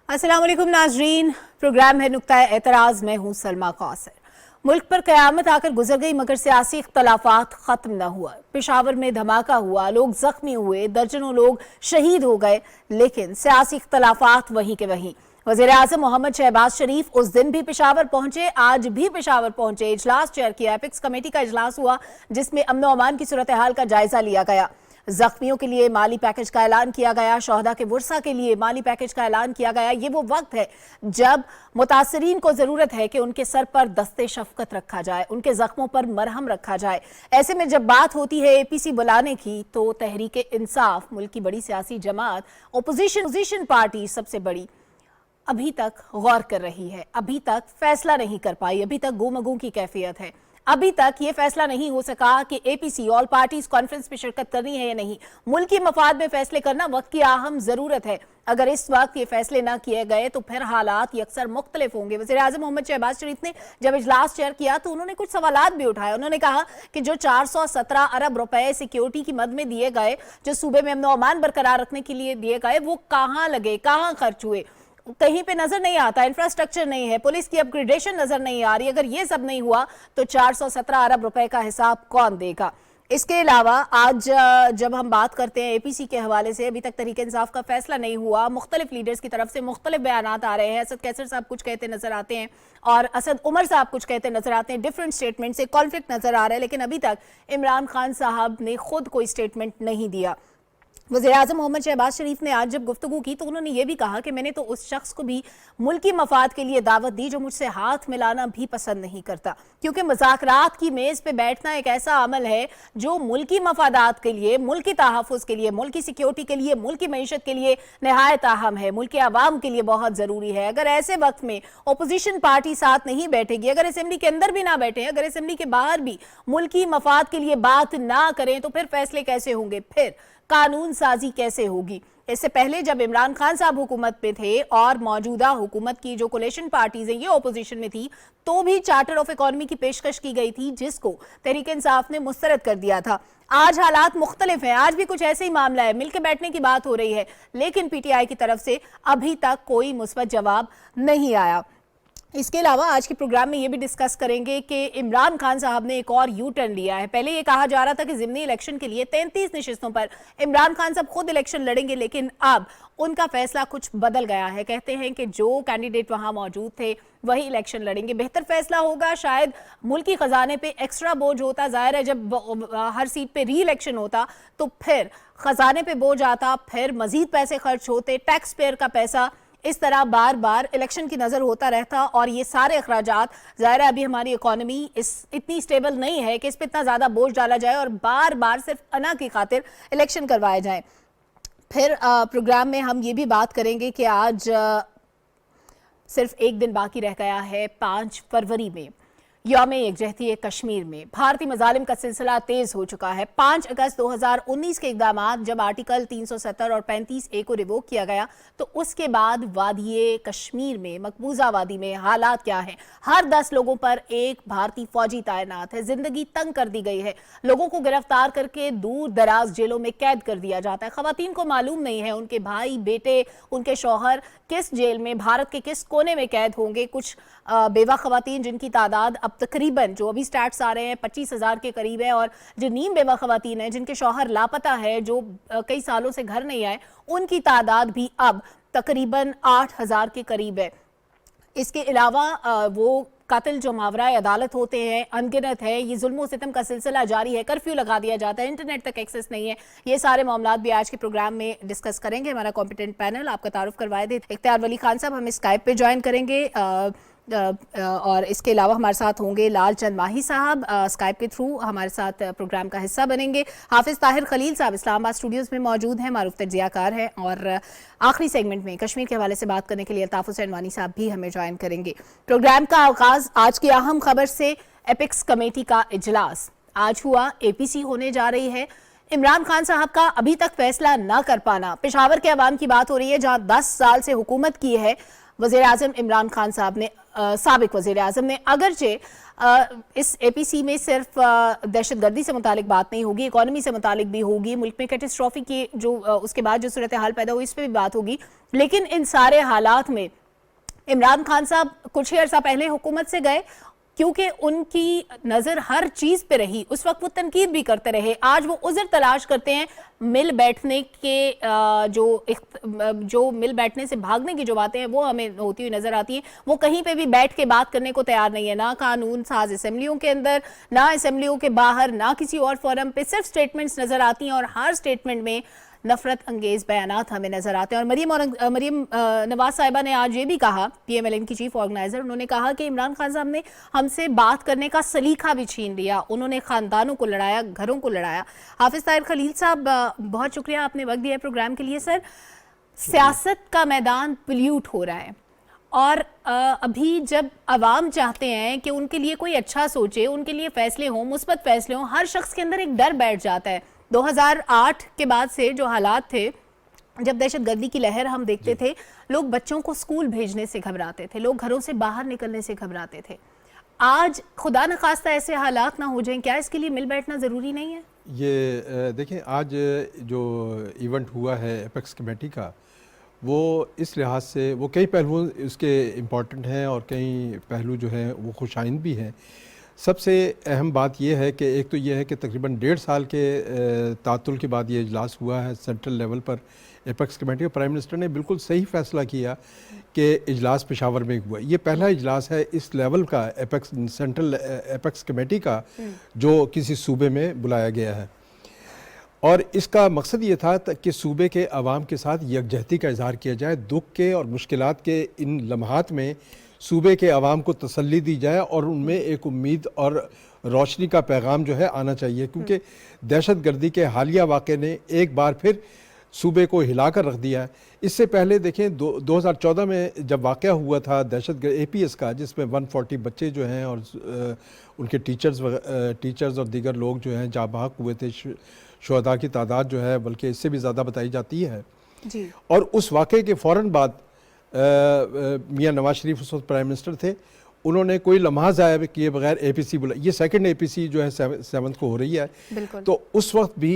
अस्सलाम वालेकुम नाजरीन, प्रोग्राम है नुक्ता एतराज। मैं हूं सलमा कौसर। मुल्क पर कयामत आकर गुजर गई मगर सियासी इख्तलाफात खत्म न हुआ। पेशावर में धमाका हुआ, लोग जख्मी हुए, दर्जनों लोग शहीद हो गए, लेकिन सियासी इख्तलाफात वहीं के वहीं। वज़ीर आज़म मोहम्मद शहबाज शरीफ उस दिन भी पेशावर पहुंचे, आज भी पेशावर पहुंचे। इजलास चेयर किया, एपिक्स कमेटी का इजलास हुआ जिसमें अमन व अमान की सूरत हाल का जायजा लिया गया। जख्मियों के लिए माली पैकेज का ऐलान किया गया, शोहदा के वर्सा के लिए माली पैकेज का ऐलान किया गया। ये वो वक्त है जब मुतासरीन को जरूरत है कि उनके सर पर दस्ते शफकत रखा जाए, उनके जख्मों पर मरहम रखा जाए। ऐसे में जब बात होती है एपीसी बुलाने की, तो तहरीक इंसाफ, मुल्क की बड़ी सियासी जमात, ओपोजिशन पार्टी सबसे बड़ी, अभी तक गौर कर रही है, अभी तक फैसला नहीं कर पाई, अभी तक गुमगू की कैफियत है। अभी तक ये फैसला नहीं हो सका कि एपीसी ऑल पार्टीज कॉन्फ्रेंस में शिरकत करनी है या नहीं। मुल्की मफाद में फैसले करना वक्त की अहम जरूरत है। अगर इस वक्त ये फैसले ना किए गए तो फिर हालात यकसर मुख्तलिफ होंगे। वज़ीर आज़म मोहम्मद शहबाज शरीफ ने जब इजलास चेयर किया तो उन्होंने कुछ सवालात भी उठाए। उन्होंने कहा कि जो 417 अरब रुपए सिक्योरिटी की मद में दिए गए, जो सूबे में अमन व अमान बरकरार रखने के लिए दिए गए, वो कहाँ लगे, कहाँ खर्च हुए, कहीं पे नजर नहीं आता। इंफ्रास्ट्रक्चर नहीं है, पुलिस की अपग्रेडेशन नजर नहीं आ रही। अगर ये सब नहीं हुआ तो 417 अरब रुपए का हिसाब कौन देगा? इसके अलावा आज जब हम बात करते हैं एपीसी के हवाले से, अभी तक तहरीक इंसाफ का फैसला नहीं हुआ। मुख्तलिफ लीडर्स की तरफ से मुख्तलिफ बयानात आ रहे हैं। असद कैसर साहब कुछ कहते नजर आते हैं और असद उमर साहब कुछ कहते नजर आते हैं। डिफरेंट स्टेटमेंट से कॉन्फ्लिक्ट नजर आ रहा है, लेकिन अभी तक इमरान खान साहब ने खुद कोई स्टेटमेंट नहीं दिया। वज़ीर आज़म मोहम्मद शहबाज शरीफ ने आज जब गुफ्तगू की तो उन्होंने ये भी कहा कि मैंने तो उस शख्स को भी मुल्की मफाद के लिए दावत दी जो मुझसे हाथ मिलाना भी पसंद नहीं करता, क्योंकि मुज़ाकरात की मेज़ पे बैठना एक ऐसा अमल है जो मुल्की मफादात के लिए, मुल्की तहफ़्फ़ुज़ के लिए, मुल्की सिक्योरिटी के लिए, मुल्की मईशत के लिए नहायत अहम है, मुल्की आवाम के लिए बहुत ज़रूरी है। अगर ऐसे वक्त में अपोजिशन पार्टी साथ नहीं बैठेगी, अगर असेंबली के अंदर भी ना बैठे, अगर असेंबली के बाहर भी मुल्की मफाद के लिए बात ना करें, तो फिर फैसले कैसे होंगे, फिर कानून साजी कैसे होगी? इससे पहले जब इमरान खान साहब हुकूमत में थे और मौजूदा हुकूमत की जो कोलिशन पार्टीज हैं ये ऑपोजिशन में थी, तो भी चार्टर ऑफ इकोनॉमी की पेशकश की गई थी जिसको तहरीक इंसाफ ने मुस्तरद कर दिया था। आज हालात मुख्तलिफ हैं, आज भी कुछ ऐसे ही मामला है, मिलकर बैठने की बात हो रही है, लेकिन पीटीआई की तरफ से अभी तक कोई मुस्बत जवाब नहीं आया। इसके अलावा आज के प्रोग्राम में ये भी डिस्कस करेंगे कि इमरान खान साहब ने एक और यू टर्न लिया है। पहले ये कहा जा रहा था कि ज़िमनी इलेक्शन के लिए 33 नशिस्तों पर इमरान खान साहब खुद इलेक्शन लड़ेंगे, लेकिन अब उनका फैसला कुछ बदल गया है। कहते हैं कि जो कैंडिडेट वहां मौजूद थे वही इलेक्शन लड़ेंगे, बेहतर फैसला होगा। शायद मुल्की खजाने पे एक्स्ट्रा बोझ होता, जाहिर है जब हर सीट पे री इलेक्शन होता तो फिर खजाने पे बोझ आता, फिर मजीद पैसे खर्च होते, टैक्स पेयर का पैसा इस तरह बार बार इलेक्शन की नजर होता रहता, और ये सारे अखराजात, ज़ाहिर है अभी हमारी इकोनॉमी इतनी स्टेबल नहीं है कि इस पर इतना ज़्यादा बोझ डाला जाए और बार बार सिर्फ अना की खातिर इलेक्शन करवाए जाएं। फिर प्रोग्राम में हम ये भी बात करेंगे कि आज सिर्फ एक दिन बाकी रह गया है 5 फरवरी में यौम यकजहती कश्मीर में। भारतीय मजालिम का सिलसिला तेज हो चुका है। 5 अगस्त 2019 के इकदाम जब आर्टिकल 370 और 35A को रिवोक किया गया, तो उसके बाद वादी कश्मीर में, मकबूजा वादी में हालात क्या हैं? हर 10 लोगों पर एक भारतीय फौजी तैनात है। जिंदगी तंग कर दी गई है, लोगों को गिरफ्तार करके दूर दराज जेलों में कैद कर दिया जाता है। खवातीन को मालूम नहीं है उनके भाई, बेटे, उनके शौहर किस जेल में, भारत के किस कोने में कैद होंगे। कुछ बेवा खवातीन जिनकी तादाद अब तकरीबन, जो अभी स्टैट्स आ रहे हैं, 25,000 के करीब है, और जो नीम बेवा खवातीन हैं जिनके शौहर लापता है, जो कई सालों से घर नहीं आए, उनकी तादाद भी अब तकरीबन 8,000 के करीब है। इसके अलावा वो कातिल जो मावराए अदालत होते हैं अनगिनत है। ये जुल्म सितम का सिलसिला जारी है, कर्फ्यू लगा दिया जाता है, इंटरनेट तक एक्सेस नहीं है। ये सारे मामलात भी आज के प्रोग्राम में डिस्कस करेंगे। हमारा कॉम्पिटेंट पैनल, आपका तारुफ करवाए दे, इख्तियार वली खान साहब हमें स्काइप पे ज्वाइन करेंगे, और इसके अलावा हमारे साथ होंगे लाल चंद माही साहब, स्काइप के थ्रू हमारे साथ प्रोग्राम का हिस्सा बनेंगे। हाफिज ताहिर खलील साहब इस्लामाबाद स्टूडियोज़ में मौजूद हैं, मारूफ तजियाकार हैं, और आखिरी सेगमेंट में कश्मीर के हवाले से बात करने के लिए अल्ताफ हुसैन वानी साहब भी हमें ज्वाइन करेंगे। प्रोग्राम का आगाज आज की अहम खबर से। एपिक्स कमेटी का इजलास आज हुआ, एपीसी होने जा रही है। इमरान खान साहब का अभी तक फैसला न कर पाना, पेशावर के अवाम की बात हो रही है जहां 10 साल से हुकूमत की है। वज़ीर आज़म इमरान खान साहब ने साबिक वजीर आजम ने, अगरचे इस एपीसी में सिर्फ दहशतगर्दी से मुतालिक बात नहीं होगी, इकोनॉमी से मुतालिक भी होगी, मुल्क में कैटेस्ट्रॉफी की जो उसके बाद जो सूरत हाल पैदा हुई इस पर भी बात होगी। लेकिन इन सारे हालात में इमरान खान साहब कुछ ही अर्सा पहले हुकूमत से गए, क्योंकि उनकी नजर हर चीज पे रही, उस वक्त वो तनकीद भी करते रहे। आज वो उज़र तलाश करते हैं, मिल बैठने के जो मिल बैठने से भागने की जो बातें हैं वो हमें होती हुई नजर आती है। वो कहीं पे भी बैठ के बात करने को तैयार नहीं है, ना कानून साज असेंबलियों के अंदर, ना असेंबलियों के बाहर, ना किसी और फोरम पे। सिर्फ स्टेटमेंट्स नजर आती हैं और हर स्टेटमेंट में नफरत अंगेज बयानात हमें नजर आते हैं। और मरीम नवाज साहिबा ने आज ये भी कहा, PMLN की चीफ ऑर्गेनाइजर, उन्होंने कहा कि इमरान खान साहब ने हमसे बात करने का सलीका भी छीन लिया, उन्होंने खानदानों को लड़ाया, घरों को लड़ाया। हाफिज ताहिर खलील साहब, बहुत शुक्रिया, आपने वक्त दिया प्रोग्राम के लिए। सर, सियासत का मैदान पोल्यूट हो रहा है और अभी जब अवाम चाहते हैं कि उनके लिए कोई अच्छा सोचे, उनके लिए फैसले हों, मुस्बत फैसले हों, हर शख्स के अंदर एक डर बैठ जाता है। 2008 के बाद से जो हालात थे, जब दहशतगर्दी की लहर हम देखते थे, लोग बच्चों को स्कूल भेजने से घबराते थे, लोग घरों से बाहर निकलने से घबराते थे। आज खुदा न खास्ता ऐसे हालात ना हो जाएं, क्या इसके लिए मिल बैठना ज़रूरी नहीं है? ये देखें, आज जो इवेंट हुआ है एपेक्स कमेटी का, वो इस लिहाज से वो कई पहलू उसके इम्पॉर्टेंट हैं और कई पहलू जो हैं वो खुशाइंद भी हैं। सबसे अहम बात यह है कि एक तो यह है कि तकरीबन 1.5 साल के तातुल के बाद ये इजलास हुआ है सेंट्रल लेवल पर एपेक्स कमेटी। प्राइम मिनिस्टर ने बिल्कुल सही फैसला किया कि इजलास पेशावर में हुआ। ये पहला इजलास है इस लेवल का सेंट्रल एपेक्स कमेटी का जो किसी सूबे में बुलाया गया है, और इसका मकसद ये था कि सूबे के अवाम के साथ यकजहती का इजहार किया जाए। दुख के और मुश्किलात के इन लम्हात में सूबे के अवाम को तसल्ली दी जाए और उनमें एक उम्मीद और रोशनी का पैगाम जो है आना चाहिए, क्योंकि दहशतगर्दी के हालिया वाक़े ने एक बार फिर सूबे को हिला कर रख दिया है। इससे पहले देखें 2014 में जब वाक़या हुआ था दहशतगर्द APS का, जिसमें 140 बच्चे जो हैं और उनके टीचर्स और दीगर लोग जो हैं जाँ बहक हुए थे, शुहदा की तादाद जो है बल्कि इससे भी ज़्यादा बताई जाती है जी। और उस वाक़े के फ़ौरन बाद मियां नवाज शरीफ उस वक्त प्राइम मिनिस्टर थे, उन्होंने कोई लम्हा ज़ाया किए बगैर APC बुलाई। ये सेकंड APC जो है 7th को हो रही है, तो उस वक्त भी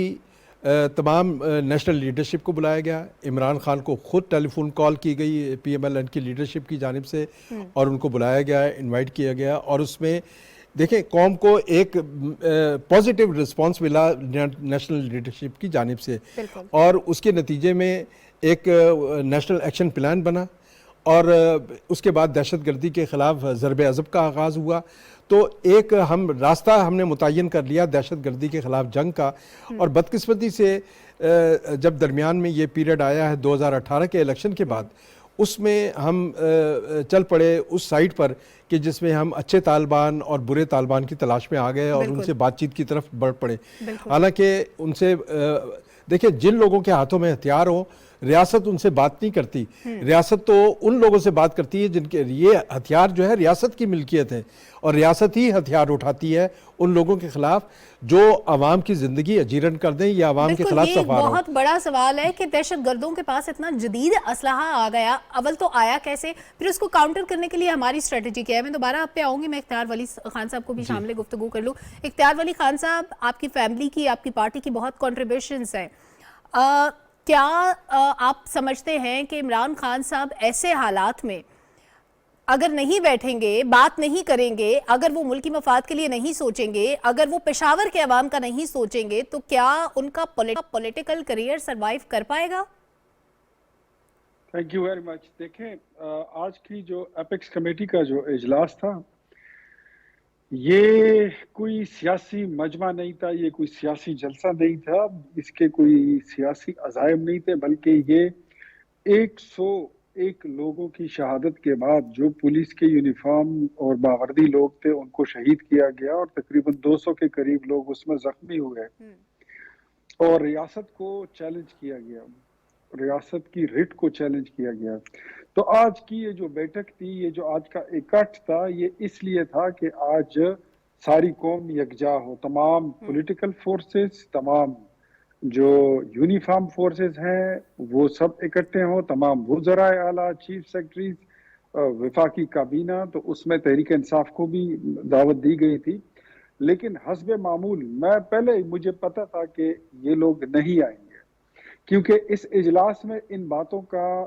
तमाम नेशनल लीडरशिप को बुलाया गया। इमरान खान को ख़ुद टेलीफोन कॉल की गई PMLN की लीडरशिप की जानिब से और उनको बुलाया गया, इनवाइट किया गया, और उसमें देखें कौम को एक पॉजिटिव रिस्पांस मिला नेशनल लीडरशिप की जानिब से, और उसके नतीजे में एक नेशनल एक्शन प्लान बना और उसके बाद दहशतगर्दी के ख़िलाफ़ ज़रबे अज़ब का आगाज़ हुआ। तो एक रास्ता हमने मुतय्यन कर लिया दहशतगर्दी के ख़िलाफ़ जंग का, और बदकिस्मती से जब दरमियान में ये पीरियड आया है 2018 के इलेक्शन के बाद, उसमें हम चल पड़े उस साइड पर कि जिसमें हम अच्छे तालिबान और बुरे तालिबान की तलाश में आ गए और उनसे बातचीत की तरफ बढ़ पड़े। हालांकि उनसे देखिए, जिन लोगों के हाथों में हथियार हो, रियासत उनसे बात नहीं करती। रियासत तो उन लोगों से बात करती है जिनके ये हथियार जो है रियासत की मिल्कियत है, और रियासत ही हथियार उठाती है उन लोगों के खिलाफ जो अवाम की जिंदगी अजीरन कर दें या अवाम के खिलाफ सफार हो। बहुत बड़ा सवाल है कि दहशतगर्दों के पास इतना जदीद असलहा आ गया, अव्वल तो आया कैसे, फिर उसको काउंटर करने के लिए हमारी स्ट्रेटजी क्या है। मैं दोबारा आप पे आऊंगी, मैं इख्तियार वली खान साहब को भी शामिल गुफ्तगू कर लूँ। इख्तियार वली खान साहब, आपकी फैमिली की, आपकी पार्टी की बहुत कॉन्ट्रीब्यूशंस हैं, क्या आप समझते हैं कि इमरान खान साहब ऐसे हालात में अगर नहीं बैठेंगे, बात नहीं करेंगे, अगर वो मुल्की मफाद के लिए नहीं सोचेंगे, अगर वो पेशावर के अवाम का नहीं सोचेंगे, तो क्या उनका पॉलिटिकल करियर सरवाइव कर पाएगा? Thank you very much. देखें, आज की जो एपेक्स कमेटी का जो इजलास था, ये कोई सियासी मजमा नहीं था, ये कोई सियासी जलसा नहीं था, इसके कोई सियासी अज़ाइम नहीं थे, बल्कि ये 101 लोगों की शहादत के बाद जो पुलिस के यूनिफॉर्म और बावर्दी लोग थे उनको शहीद किया गया, और तकरीबन 200 के करीब लोग उसमें जख्मी हुए, और रियासत को चैलेंज किया गया, रियासत की रिट को चैलेंज किया गया। तो आज की ये जो बैठक थी, ये जो आज का इकट्ठ था, ये इसलिए था कि आज सारी कौम यकजा हो, तमाम पॉलिटिकल फोर्सेस, तमाम जो यूनिफॉर्म फोर्सेस हैं वो सब इकट्ठे हों, तमाम वज़राए आला, चीफ सेक्रेटरीज वफाकी काबीना, तो उसमें तहरीक इंसाफ को भी दावत दी गई थी। लेकिन हस्बे मामूल मैं पहले मुझे पता था कि ये लोग नहीं आएंगे, क्योंकि इस इजलास में इन बातों का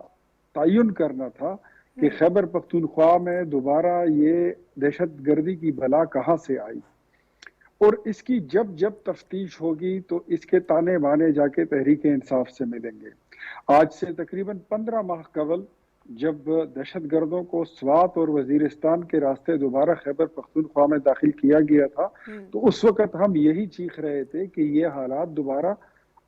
तयन करना था कि खैबर पख्तूनख्वा में दोबारा ये दहशतगर्दी की बला कहाँ से आई, और इसकी जब जब तफ्तीश होगी तो इसके ताने बाने जाके तहरीक इंसाफ से मिलेंगे। आज से तकरीबन 15 माह कबल जब दहशतगर्दों को स्वात और वजीरिस्तान के रास्ते दोबारा खैबर पख्तूनख्वा में दाखिल किया गया था, तो उस वक्त हम यही चीख रहे थे कि ये हालात दोबारा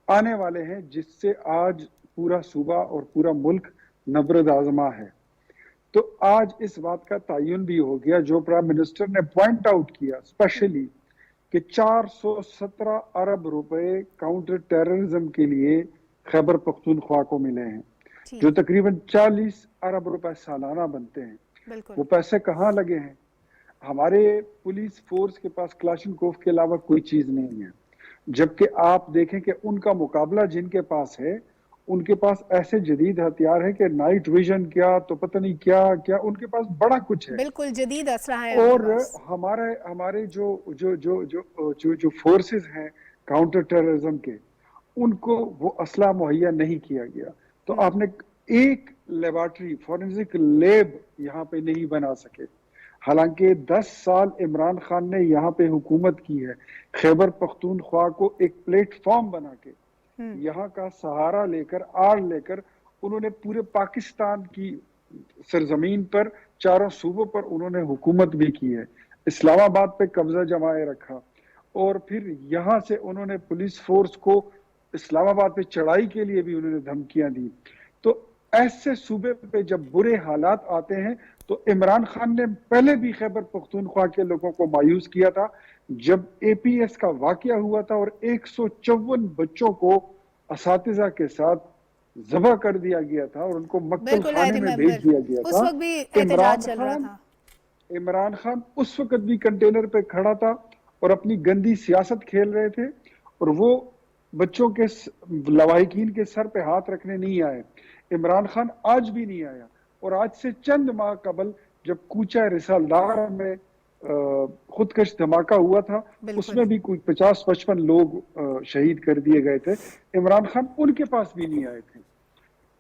आने वाले हैं, जिससे आज पूरा सूबा और पूरा मुल्क नबरद आजमा है। तो आज इस बात का तयन भी हो गया, जो प्राइम मिनिस्टर ने पॉइंट आउट किया स्पेशली, कि 417 अरब रुपए काउंटर टेररिज्म के लिए खैबर पख्तूनख्वा को मिले हैं, जो तकरीबन 40 अरब रुपए सालाना बनते हैं। वो पैसे कहाँ लगे हैं? हमारे पुलिस फोर्स के पास क्लाशनकोव के अलावा कोई चीज नहीं है, जबकि आप देखें कि उनका मुकाबला जिनके पास है, उनके पास ऐसे जदीद हथियार है कि नाइट विजन क्या तो पता नहीं क्या क्या, उनके पास बड़ा कुछ है, बिल्कुल जदीद असला है। और हमारे हमारे जो जो जो जो जो जो फोर्सेस हैं काउंटर टेररिज्म के, उनको वो असला मुहैया नहीं किया गया। तो आपने एक लेबॉर्ट्री फॉरेंसिक लैब यहाँ पे नहीं बना सके, हालांकि 10 साल इमरान खान ने यहाँ पे हुकूमत की है। खैबर पख्तूनख्वा को एक प्लेटफॉर्म बना के यहाँ का सहारा लेकर, आड़ लेकर, उन्होंने पूरे पाकिस्तान की सरजमीन पर चारों सूबों पर उन्होंने हुकूमत भी की है। इस्लामाबाद पे कब्जा जमाए रखा, और फिर यहाँ से उन्होंने पुलिस फोर्स को इस्लामाबाद पे चढ़ाई के लिए भी उन्होंने धमकियां दी। तो ऐसे सूबे पे जब बुरे हालात आते हैं, तो इमरान खान ने पहले भी खैबर पख्तूनख्वा के लोगों को मायूस किया था, जब एपीएस का वाकया हुआ था और 154 बच्चों को असातिज़ा के साथ ज़बह कर दिया गया था और उनको मक्तल खाने में भेज दिया गया था। उस वक्त भी एहतजाज चल रहा था। इमरान खान उस वक्त भी कंटेनर पे खड़ा था और अपनी गंदी सियासत खेल रहे थे, और वो बच्चों के लवाहिकीन के सर पे हाथ रखने नहीं आए। इमरान खान आज भी नहीं आया, और आज से चंद माह कबल जब कूचा रिसालदार में खुदकश धमाका हुआ था, उसमें भी कोई 50-55 लोग शहीद कर दिए गए थे, इमरान खान उनके पास भी नहीं आए थे।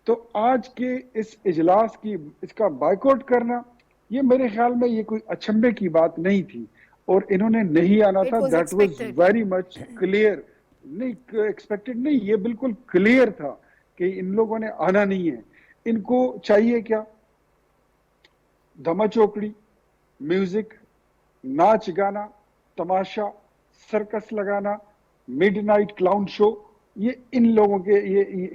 तो आज के इस इजलास की इसका बायकॉट करना, ये मेरे ख्याल में ये कोई अचंभे की बात नहीं थी, और इन्होंने नहीं आना था। That was very much clear, नहीं एक्सपेक्टेड नहीं, ये बिल्कुल क्लियर था कि इन लोगों ने आना नहीं है। इनको चाहिए क्या? धमा चौकड़ी, म्यूजिक, नाच गाना, तमाशा, सर्कस लगाना, मिडनाइट क्लाउन शो, ये इन लोगों के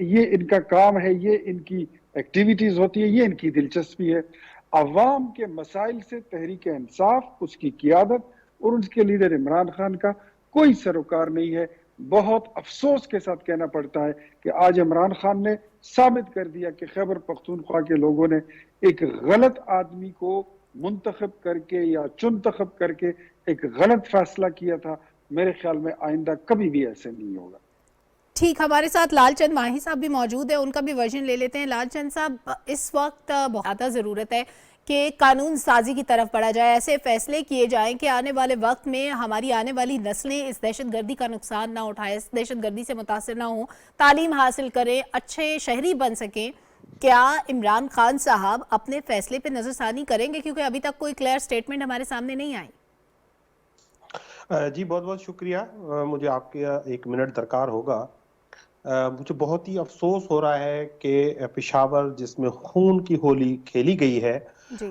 ये इनका काम है, ये इनकी एक्टिविटीज होती है, ये इनकी दिलचस्पी है। अवाम के मसाइल से तहरीक इंसाफ, उसकी क़ियादत और उसके लीडर इमरान खान का कोई सरोकार नहीं है। बहुत अफसोस के साथ कहना पड़ता है कि आज इमरान खान ने साबित कर दिया कि खैबर पख्तूनख्वा के लोगों ने एक गलत आदमी को मुंतखब करके या चुनतखब करके एक गलत फैसला किया था। मेरे ख्याल में आइंदा कभी भी ऐसे नहीं होगा। ठीक, हमारे साथ लालचंद माही साहब भी मौजूद है, उनका भी वर्जन ले लेते हैं। लालचंद साहब, इस वक्त बहुत ज़्यादा ज़रूरत है कि कानून साजी की तरफ बढ़ा जाए, ऐसे फैसले किए जाएं कि आने वाले वक्त में हमारी आने वाली नस्लें इस दहशतगर्दी का नुकसान ना उठाएं, इस दहशतगर्दी से मुतासिर ना हों, तालीम हासिल करें, अच्छे शहरी बन सकें। क्या इमरान खान साहब अपने फैसले पे नजरसानी करेंगे, क्योंकि अभी तक कोई क्लियर स्टेटमेंट हमारे सामने नहीं आई? जी बहुत बहुत शुक्रिया, मुझे आपके 1 मिनट दरकार होगा। मुझे बहुत ही अफसोस हो रहा है कि पेशावर जिसमें खून की होली खेली गई है,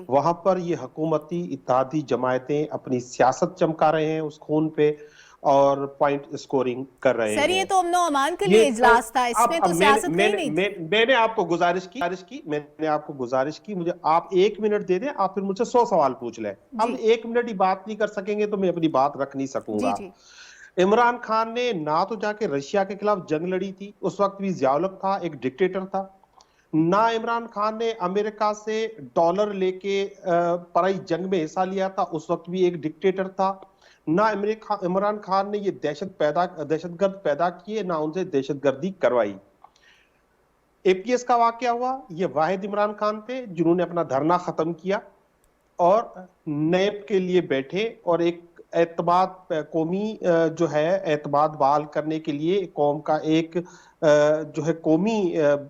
वहां पर ये हुकूमती इत्तेहादी जमायतें अपनी सियासत चमका रहे हैं उस खून पे और पॉइंट स्कोरिंग कर रहे हैं। सर, ये तो अमन और अमान के लिए इजलास था, इसमें तो सियासत नहीं थी। मैंने आपको गुजारिश की, मुझे आप 1 मिनट दे दें, आप फिर मुझसे 100 सवाल पूछ लें। हम 1 मिनट ही बात नहीं कर सकेंगे तो मैं अपनी बात रख नहीं सकूंगा। इमरान खान ने ना तो जाके रशिया के खिलाफ जंग लड़ी थी, उस वक्त भी ज़िया-उल-हक था, एक डिक्टेटर था। ना इमरान खान ने अमेरिका से डॉलर लेके पराई जंग में हिस्सा लिया था, उस वक्त भी एक डिक्टेटर था। ना इमरान खान ने ये दहशतगर्द पैदा किए, ना उनसे दहशतगर्दी करवाई। एपीएस का वाकया हुआ, ये वाहिद इमरान खान थे जिन्होंने अपना धरना खत्म किया और नैब के लिए बैठे और एक एतमाद कौमी जो है एतमाद बहाल करने के लिए कौम का एक जो है कौमी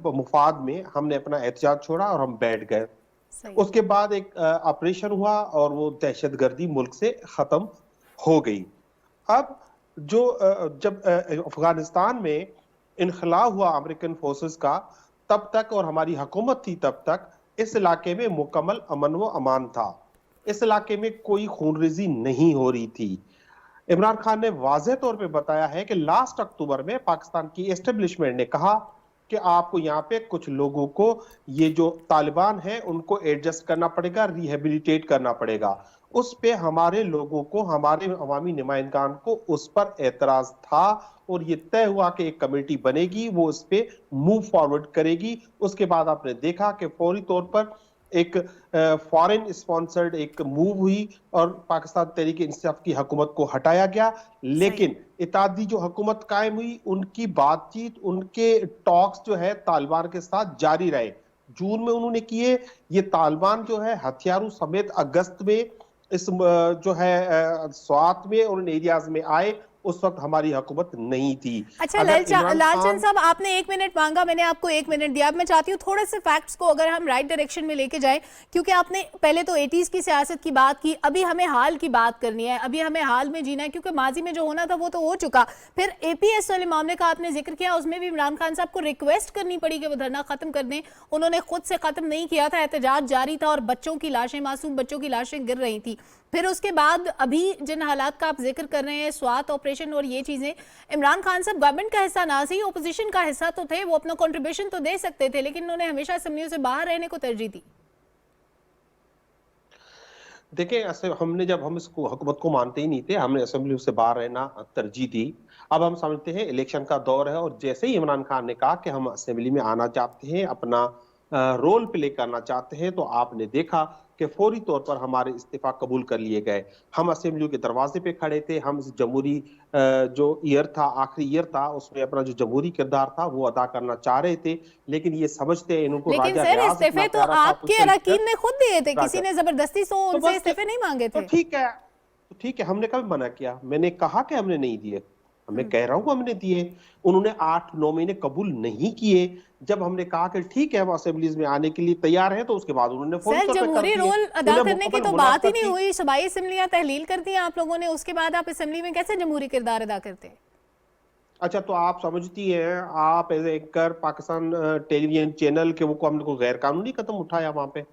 मुफाद में हमने अपना एहतजाज छोड़ा और हम बैठ गए। उसके बाद एक ऑपरेशन हुआ और वो दहशतगर्दी मुल्क से खत्म हो गई। अब जो जब अफगानिस्तान में इनखला हुआ अमेरिकन फोर्सेस का, तब तक और हमारी हुकूमत थी तब तक इस इलाके में मुकम्मल अमन व अमान था। इस इलाके में कोई खूनरेजी नहीं हो रही थी। इमरान खान ने वाज़ेह तौर पे बताया है कि लास्ट अक्टूबर में पाकिस्तान की एस्टेब्लिशमेंट ने कहा कि आपको यहाँ पे कुछ लोगों को, ये जो तालिबान है उनको एडजस्ट करना पड़ेगा, रिहेबिलिटेट करना पड़ेगा। उस पे हमारे लोगों को, हमारे अवामी नुमाइंदान को उस पर एतराज था और ये तय हुआ कि एक कमेटी बनेगी, वो उस पे मूव फॉरवर्ड करेगी। उसके बाद आपने देखा कि फौरी तौर पर एक फॉरेन स्पॉन्सर्ड एक मूव हुई और पाकिस्तान तहरीक इंसाफ की हुकूमत को हटाया गया। लेकिन इत्तेहादी जो हुकूमत कायम हुई, उनकी बातचीत, उनके टॉक्स जो है तालिबान के साथ जारी रहे। जून में उन्होंने किए, ये तालिबान जो है हथियारों समेत अगस्त में इस जो है स्वात में और उन एरियाज में आए। उस वक्त हमारी हुकूमत नहीं थी। अच्छा लालचंद साहब, आपने 1 मिनट मांगा, मैंने आपको 1 मिनट दिया। अब मैं चाहती हूँ थोड़े से फैक्ट्स को अगर हम राइट डायरेक्शन में लेके जाएं, क्योंकि आपने पहले तो 80s की सियासत की बात की, अभी हमें हाल की बात करनी है, अभी हमें हाल में जीना है, क्योंकि माजी में जो होना था वो तो हो चुका। फिर एपीएस वाले मामले का आपने जिक्र किया, उसमें भी इमरान खान साहब को रिक्वेस्ट करनी पड़ी कि वो धरना खत्म कर दें। उन्होंने खुद से खत्म नहीं किया था, एहतजाज जारी था और बच्चों की लाशें, मासूम बच्चों की लाशें गिर रही थी। फिर उसके बाद अभी जिन हालात का आप जिक्र कर रहे हैं, स्वात ऑपरेशन और ये चीजें, इमरान खान साहब गवर्नमेंट का हिस्सा ना सही, ओपोजिशन का हिस्सा तो थे, वो अपना कंट्रीब्यूशन तो दे सकते थे, लेकिन उन्होंने हमेशा असेंबलियों से बाहर रहने को तरजीह दी। देखिए, हम इसको हुकूमत को मानते ही नहीं थे, हमने असेंबलियों से बाहर रहना तरजीह दी। अब हम समझते हैं इलेक्शन का दौर है और जैसे ही इमरान खान ने कहा कि हम असेंबली में आना चाहते हैं, अपना रोल प्ले करना चाहते हैं, तो आपने देखा कि फौरी तौर पर हमारे इस्तीफा कबूल कर लिए गए। हम असेंबलियों के दरवाजे पे खड़े थे। हम इस जमहूरी जो ईयर था, आखिरी ईयर था, उसमें अपना जो जमहूरी किरदार था वो अदा करना चाह रहे थे, लेकिन ये समझते हैं इनको लेकिन सर इस्तीफे तो आपके अरकान ने खुद दिए थे, किसी ने जबरदस्ती से उनसे इस्तीफे नहीं मांगे थे। तो ठीक है, हमने कभी मना किया? मैंने कहा कि हमने नहीं दिए, मैं कह रहा हूं हमने दिए। उन्होंने 8-9 महीने कबूल नहीं किए। जब हमने कहा कि ठीक है हम असेंबलीज में आने के लिए तैयार हैं, तो उसके बाद उन्होंने सर जमहूरी रोल अदा करने की तो बात ही नहीं हुई। सूबाई असेंबलियां तहलील कर दी आप लोगों ने, उसके बाद आप असेंबली में कैसे जमहूरी किरदार अदा करते हैं? अच्छा, तो आप समझती हैं, आप as anchor Pakistan television channel के वो हमने कोई गैर कानूनी कदम उठाया? वहां पे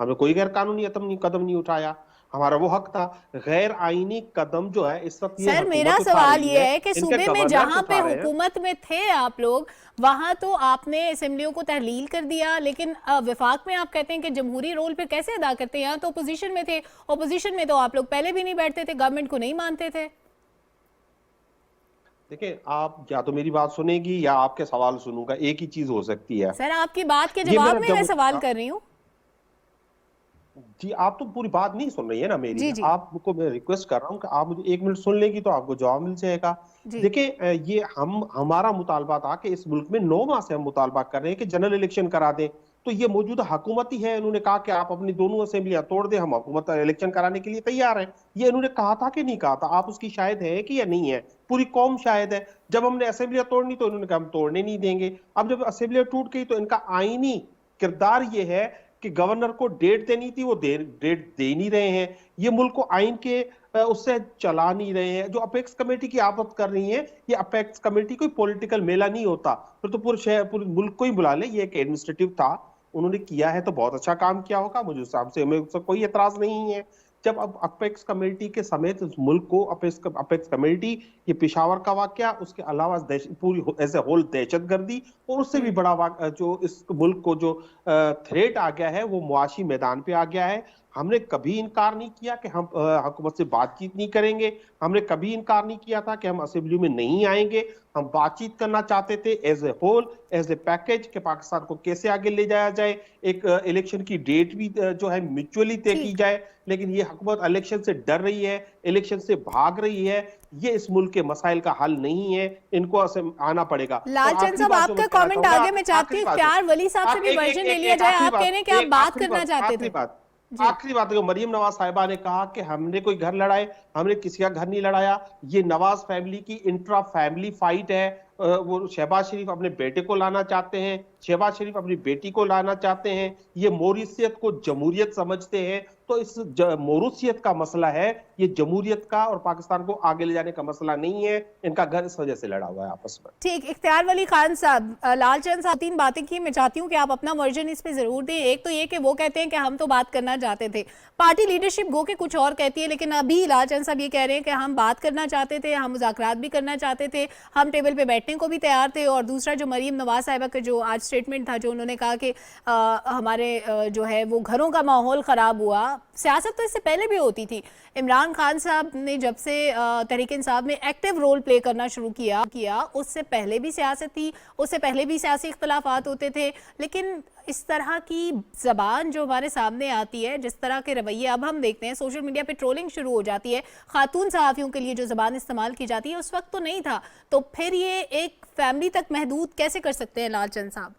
हमने कोई गैर कानूनी कदम नहीं उठाया। हमारा वो हक था। गैर आईनी कदम जो है इस वक्त, सर मेरा सवाल ये है कि सूबे में जहां पे हुकूमत में थे आप लोग, वहां तो आपने असेंबलियों को तहलील कर दिया, लेकिन विफाक में आप कहते हैं कि जमहूरी रोल पे कैसे अदा करते हैं? यहाँ तो अपोजिशन में थे, अपोजिशन में तो आप लोग पहले भी नहीं बैठते थे, गवर्नमेंट को नहीं मानते थे। देखिए, आप या तो मेरी बात सुनेगी या आपके सवाल सुनूंगा, एक ही चीज हो सकती है। सर आपकी बात के जवाब में मैं सवाल कर रही हूँ। जी, आप तो पूरी बात नहीं सुन रही है ना मेरी। आपको मैं रिक्वेस्ट कर रहा हूँ कि आप मुझे 1 मिनट सुन लेगी तो आपको जवाब मिल जाएगा। देखिए, ये हमारा मुतालबा था कि इस मुल्क में 9 माह से हम मुतालबा कर रहे हैं कि जनरल इलेक्शन करा दें। तो ये मौजूदा हुकूमत ही है, इन्होंने कहा कि आप अपनी दोनों असेंबलियां तोड़ दें, हम हुकूमत इलेक्शन कराने के लिए तैयार हैं। ये इन्होंने कहा था कि नहीं कहा था? आप उसकी शायद है कि या नहीं है? पूरी कौम शायद है। जब हमने असेंबलियां तोड़नी तो इन्होंने कहा हम तोड़ने नहीं देंगे। अब जब असेंबलियां टूट गई तो इनका आईनी किरदार ये है कि गवर्नर को डेट देनी थी, वो डेट दे नहीं रहे हैं। ये मुल्क को आइन के उससे चला नहीं रहे हैं। जो अपेक्स कमेटी की आप कर रही हैं, ये अपेक्स कमेटी कोई पॉलिटिकल मेला नहीं होता, फिर तो पूरे शहर पूरे मुल्क को ही बुला ले। ये एक एडमिनिस्ट्रेटिव था, उन्होंने किया है तो बहुत अच्छा काम किया होगा, मुझे उस हिसाब से हमें उससे कोई एतराज नहीं है। जब अब अपेक्स कमेटी के समेत इस मुल्क को अपेक्स कमेटी, ये पेशावर का वाकया, उसके अलावा पूरी एज ए होल दहशतगर्दी, और उससे भी बड़ा जो इस मुल्क को जो थ्रेट आ गया है वो मुआशी मैदान पे आ गया है। हमने कभी इनकार नहीं किया कि हम हुकूमत से बातचीत नहीं करेंगे, हमने कभी इनकार नहीं किया था कि हम असेंबली में नहीं आएंगे। हम बातचीत करना चाहते थे as a whole, as a package, कि पाकिस्तान को कैसे आगे ले जाया जाए, एक इलेक्शन की डेट भी जो है म्यूचुअली तय की जाए। लेकिन ये हुकूमत इलेक्शन से डर रही है, इलेक्शन से भाग रही है, ये इस मुल्क के मसाइल का हल नहीं है, इनको आना पड़ेगा। लालचंद साहब, आपका कमेंट आगे मैं चाहती हूँ, इख्तियार वली साहब से भी वर्जन ले लिया जाए। आप कह रहे हैं कि आप बात करना चाहते थे। आखिरी बात, मरियम नवाज साहिबा ने कहा कि हमने कोई घर लड़ाए, हमने किसी का घर नहीं लड़ाया। ये नवाज फैमिली की इंट्रा फैमिली फाइट है। वो शहबाज शरीफ अपने बेटे को लाना चाहते हैं, शहबाज शरीफ अपनी बेटी को लाना चाहते हैं। ये मॉरिशियत को जमहूरियत समझते हैं। तो इस मॉरिशियत का मसला है, ये जमहूरियत का और पाकिस्तान को आगे ले जाने का मसला नहीं है। इनका घर इस वजह से लड़ा हुआ है आपस में। ठीक, इख्तियार वली खान साहब, लालचंद साहब 3 बातें की, मैं चाहती हूँ कि आप अपना वर्जन इस पे जरूर दें। एक तो ये कि वो कहते हैं कि हम तो बात करना चाहते थे, पार्टी लीडरशिप गो के कुछ और कहती है, लेकिन अभी लालचंद साहब ये कह रहे हैं कि हम बात करना चाहते थे, हम मुज़ाकरात भी करना चाहते थे, हम टेबल पे बैठने को भी तैयार थे। और दूसरा जो मरियम नवाज साहिबा का जो आज स्टेटमेंट था, जो उन्होंने कहा कि हमारे जो है वो घरों का माहौल ख़राब हुआ। सियासत तो इससे पहले भी होती थी। इमरान खान साहब ने जब से तहरीक इंसाफ में एक्टिव रोल प्ले करना शुरू किया, उससे पहले भी सियासत थी, उससे पहले भी सियासी इख्तलाफात होते थे। लेकिन इस तरह की ज़बान जो हमारे सामने आती है, जिस तरह के रवैये अब हम देखते हैं, सोशल मीडिया पे ट्रोलिंग शुरू हो जाती है, खातून सहाफ़ियों के लिए जो ज़बान इस्तेमाल की जाती है, उस वक्त तो नहीं था। तो फिर ये एक फैमिली तक महदूद कैसे कर सकते हैं लालचंद साहब?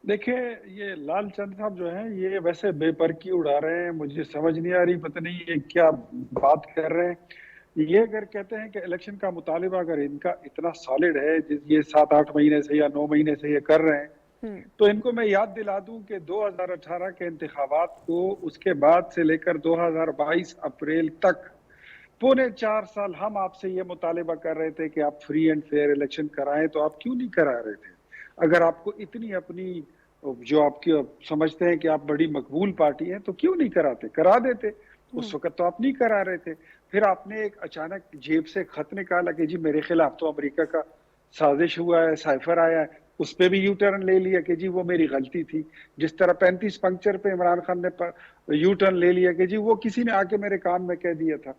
देखिए, ये लालचंद साहब जो हैं ये वैसे बेपरकी उड़ा रहे हैं। मुझे समझ नहीं आ रही, पता नहीं ये क्या बात कर रहे हैं। ये अगर कहते हैं कि इलेक्शन का मुतालिबा अगर इनका इतना सॉलिड है, ये 7-8 महीने से या 9 महीने से ये कर रहे हैं, तो इनको मैं याद दिला दूं कि 2018 के इंतखाबात को उसके बाद से लेकर 2022 अप्रैल तक 4.25 साल हम आपसे ये मुतालिबा कर रहे थे कि आप फ्री एंड फेयर इलेक्शन कराएं, तो आप क्यों नहीं करा रहे थे? अगर आपको इतनी अपनी जो आपकी समझते हैं कि आप बड़ी मकबूल पार्टी हैं, तो क्यों नहीं कराते? करा देते। उस वक्त तो आप नहीं करा रहे थे। फिर आपने एक अचानक जेब से खत निकाला कि जी मेरे खिलाफ तो अमेरिका का साजिश हुआ है, साइफर आया है, उस पे भी यू टर्न ले लिया कि जी वो मेरी गलती थी। जिस तरह 35 पंक्चर पे इमरान खान ने यू टर्न ले लिया कि जी वो किसी ने आके मेरे कान में कह दिया था।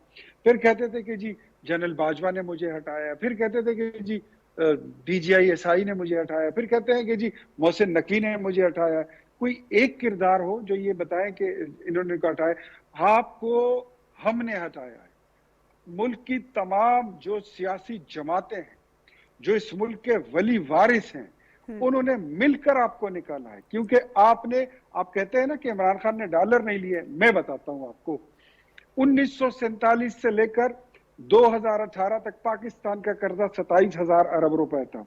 फिर कहते थे कि जी जनरल बाजवा ने मुझे हटाया, फिर कहते थे कि जी DGI-SI ने मुझे हटाया, फिर कहते हैं कि जी मोहसिन नकवी ने मुझे हटाया। कोई एक किरदार हो जो ये बताए कि इन्होंने को हटाया। आपको हमने हटाया है। मुल्क की तमाम जो सियासी जमातें हैं, जो इस मुल्क के वली वारिस हैं, उन्होंने मिलकर आपको निकाला है। क्योंकि आप कहते हैं ना कि इमरान खान ने डॉलर नहीं लिए। मैं बताता हूं आपको, 1947 से लेकर 2018 तक पाकिस्तान का कर्जा 27,000 अरब रुपए था।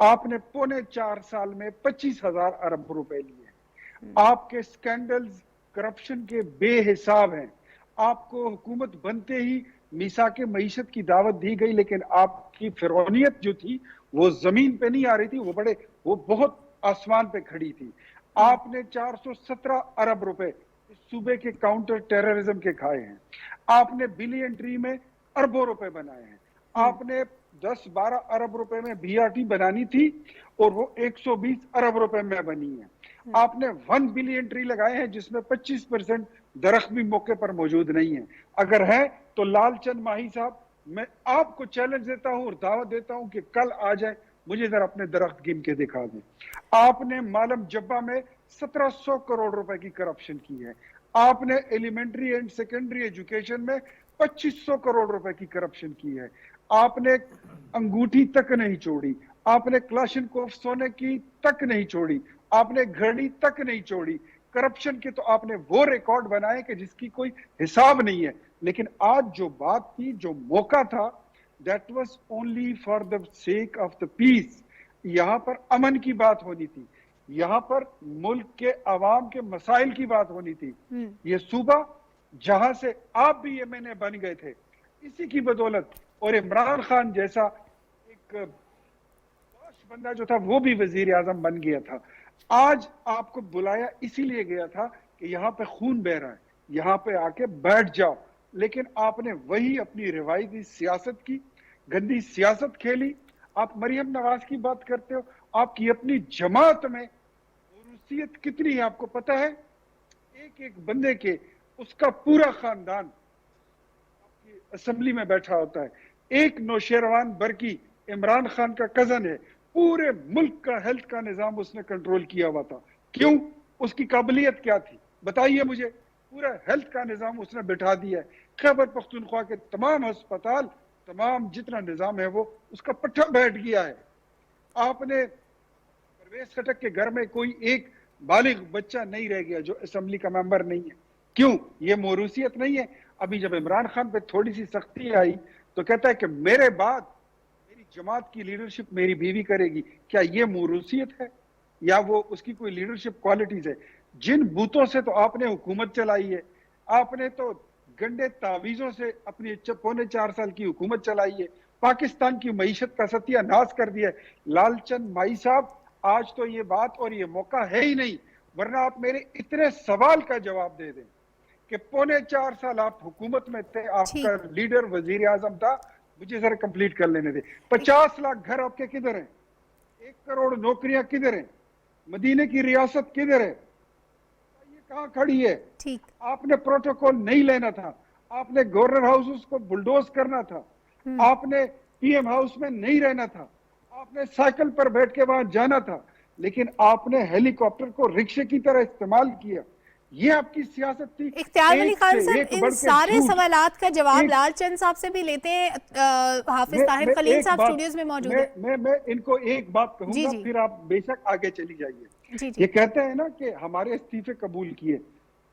आपने 4.25 साल में 25,000 अरब रुपए लिए। आपके स्कैंडल्स करप्शन के बेहिसाब हैं। आपको हुकूमत बनते ही मीसाके मईशत की दावत दी गई, लेकिन आपकी फिरौनियत जो थी वो जमीन पे नहीं आ रही थी, वो बहुत आसमान पे खड़ी थी। आपने 417 अरब रुपए सूबे के काउंटर टेररिज्म के खाए हैं। आपने बिलियन ट्री में अरबों रुपए बनाए हैं। आपने 10-12 अरब रुपए में BRT बनानी थी और वो 120 अरब रुपए में बनी है। आपने 1 बिलियन ट्री लगाए हैं जिसमें 25% दरख्त भी मौके पर मौजूद नहीं है। अगर है तो लालचंद माही साहब, मैं आपको चैलेंज देता हूं और दावत देता हूं कि कल आ जाए, मुझे जरा अपने दरख्त गिन के दिखा दें। आपने मालम जब्बा में 1700 करोड़ रुपए की करप्शन की है। आपने एलिमेंट्री एंड सेकेंडरी एजुकेशन में 2500 करोड़ रुपए की करप्शन की है। आपने अंगूठी तक नहीं छोड़ी। आपने क्लाशनकोफ सोने की तक नहीं छोड़ी। आपने घड़ी तक नहीं छोड़ी। करप्शन के तो आपने वो रिकॉर्ड बनाए कि जिसकी कोई हिसाब नहीं है। लेकिन आज जो बात थी, जो मौका था, that was only for the sake of the peace. यहां पर अमन की बात होनी थी, यहां पर मुल्क के अवाम के मसाइल की बात होनी थी। ये सूबा जहां से आप भी MNA बन गए थे, इसी की बदौलत, और इमरान खान जैसा एक बंदा जो था वो भी वजीर आजम बन गया था। आज आपको बुलाया इसीलिए गया था कि यहाँ पे खून बह रहा है, यहाँ पे आके बैठ जाओ। लेकिन आपने वही अपनी रिवायती सियासत की, गंदी सियासत खेली। आप मरियम नवाज की बात करते हो, आपकी अपनी जमात में रूसियत कितनी है आपको पता है? एक एक बंदे के उसका पूरा खानदान आपकी असेंबली में बैठा होता है। एक नौशेरवान बरकी इमरान खान का कजन है, पूरे मुल्क का हेल्थ का निजाम उसने कंट्रोल किया हुआ था। क्यों? उसकी काबिलियत क्या थी बताइए मुझे। पूरा हेल्थ का निजाम उसने बिठा दिया है। खैबर पख्तूनख्वा के तमाम अस्पताल, तमाम जितना निजाम है वो उसका पट्टा बैठ गया है। आपने परवेज खटक के घर में कोई एक बालिग बच्चा नहीं रह गया जो असेंबली का मेंबर नहीं है। क्यों? ये मोरूसियत नहीं है। अभी जब इमरान खान पे थोड़ी सी सख्ती आई तो कहता है कि मेरे बाद मेरी जमात की लीडरशिप मेरी बीवी करेगी। क्या ये मोरूसियत है या वो उसकी कोई लीडरशिप क्वालिटीज है? जिन बूतों से तो आपने हुकूमत चलाई है, आपने तो गंडे तावीजों से अपनी 4.25 साल की हुकूमत चलाई है, पाकिस्तान की मईशत का सत्यानाश कर दिया है। लालचंद माई साहब, आज तो ये बात और ये मौका है ही नहीं, वरना आप मेरे इतने सवाल का जवाब दे दें कि 4.25 साल आप हुकूमत में थे, आपका लीडर वजीर आजम था। मुझे जरा कंप्लीट कर लेने दे। 50 लाख घर आपके किधर हैं? 1 करोड़ नौकरियां किधर हैं? मदीने की रियासत किधर है? ये कहां खड़ी है? ठीक। आपने प्रोटोकॉल नहीं लेना था, आपने गवर्नर हाउस को बुलडोज करना था, आपने पीएम हाउस में नहीं रहना था, आपने साइकिल पर बैठ के वहां जाना था, लेकिन आपने हेलीकॉप्टर को रिक्शे की तरह इस्तेमाल किया। ये आपकी सियासत थी। इख्तियार अली खान साहब, इन सारे सवालात का जवाब लालचंद साहब से भी लेते हैं। हाफिज ताहिर खलील साहब स्टूडियोज में मौजूद हैं। मैं इनको एक बात कहूंगा, फिर आप बेशक आगे चली जाइए। ये कहते हैं ना कि हमारे इस्तीफे कबूल किए।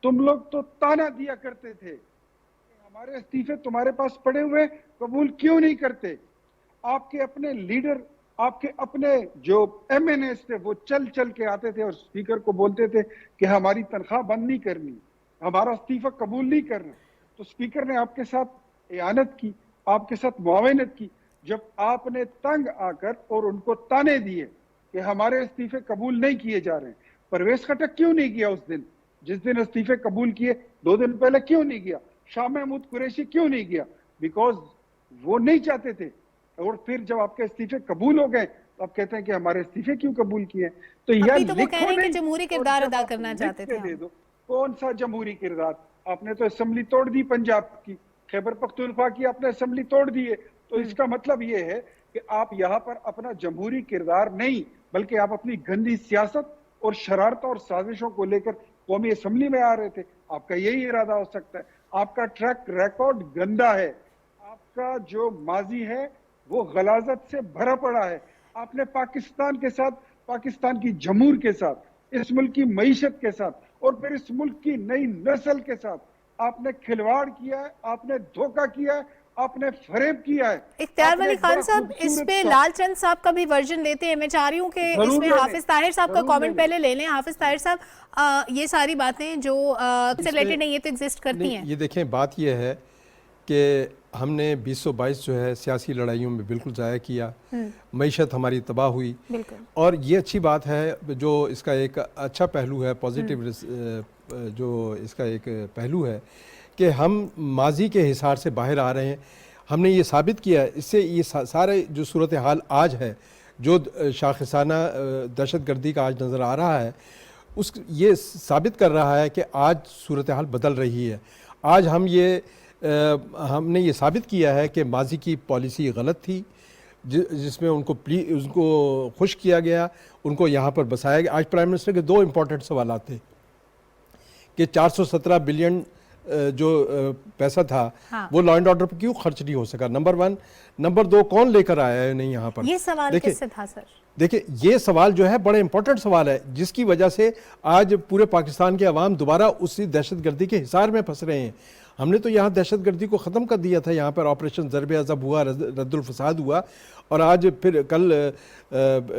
तुम लोग तो ताना दिया करते थे, हमारे इस्तीफे तुम्हारे पास पड़े हुए, कबूल क्यों नहीं करते? आपके अपने लीडर, आपके अपने जो एमएनएस थे वो चल चल के आते थे और स्पीकर को बोलते थे कि हमारी तनख्वाह बंद नहीं करनी, हमारा इस्तीफा कबूल नहीं करना। तो स्पीकर ने आपके साथ इयानत की, आपके साथ मुआवनत की। जब आपने तंग आकर और उनको ताने दिए कि हमारे इस्तीफे कबूल नहीं किए जा रहे, परवेज खटक क्यों नहीं किया उस दिन? जिस दिन इस्तीफे कबूल किए 2 दिन पहले क्यों नहीं किया? शाह महमूद कुरैशी क्यों नहीं किया? बिकॉज वो नहीं चाहते थे। और फिर जब आपके इस्तीफे कबूल हो गए तो आप कहते हैं कि हमारे इस्तीफे क्यों कबूल किए? तो यार तो वो कह रहे हैं कि जमहूरी किरदार अदा करना चाहते थे। दे दो। कौन सा जमहूरी किरदार? आपने तो असेंबली तोड़ दी पंजाब की, खैबर पख्तूनख्वा की आपने असेंबली तोड़ दी है। तो इसका मतलब ये है कि आप यहाँ पर अपना जमहूरी किरदार नहीं, बल्कि आप अपनी गंदी सियासत और शरारत और साजिशों को लेकर कौमी असेंबली में आ रहे थे। आपका यही इरादा हो सकता है। आपका ट्रैक रिकॉर्ड गंदा है, आपका जो माजी है वो गलाजत से भरा पड़ा है। आपने पाकिस्तान के साथ, पाकिस्तान की जमहूर के साथ, इस मुल्क की मईशत के साथ और फिर इस मुल्क की नई नस्ल के साथ आपने खिलवाड़ किया है, आपने धोखा किया है, आपने फरेब किया है। इख्तियार अली खान साहब, इस पे लालचंद साहब का भी वर्जन लेते हैं। मैं चाह रही हूँ कि इसमें हाफिज ताहिर साहब का कमेंट पहले ले लें। हाफिज ताहिर साहब, ये सारी बातें जो से रिलेटेड नहीं, ये तो एग्जिस्ट करती हैं। ये देखें, बात ये है कि हमने 2022 जो है सियासी लड़ाइयों में बिल्कुल ज़ाया किया, मईशत हमारी तबाह हुई। और ये अच्छी बात है, जो इसका एक अच्छा पहलू है, पॉजिटिव जो इसका एक पहलू है कि हम माजी के हिसार से बाहर आ रहे हैं। हमने ये साबित किया है। इससे ये सारे जो सूरत हाल आज है, जो शाखसाना दहशतगर्दी का आज नज़र आ रहा है, ये साबित कर रहा है कि आज सूरत हाल बदल रही है। आज हमने ये साबित किया है कि माजी की पॉलिसी गलत थी, जिसमें उनको खुश किया गया, उनको यहाँ पर बसाया गया। आज प्राइम मिनिस्टर के 2 इम्पॉर्टेंट सवाल थे कि 417 बिलियन जो पैसा था, हाँ, वो लॉ एंड ऑर्डर पर क्यों खर्च नहीं हो सका, नंबर 1। नंबर 2, कौन लेकर आया है नहीं यहाँ पर? ये सवाल किससे था सर? देखिए, ये सवाल जो है बड़ा इंपॉर्टेंट सवाल है, जिसकी वजह से आज पूरे पाकिस्तान के अवाम दोबारा उसी दहशतगर्दी के हिसार में फंस रहे हैं। हमने तो यहाँ दहशतगर्दी को ख़त्म कर दिया था, यहाँ पर ऑपरेशन ज़रब अज़ब हुआ, रद्दुल फसाद हुआ, और आज फिर कल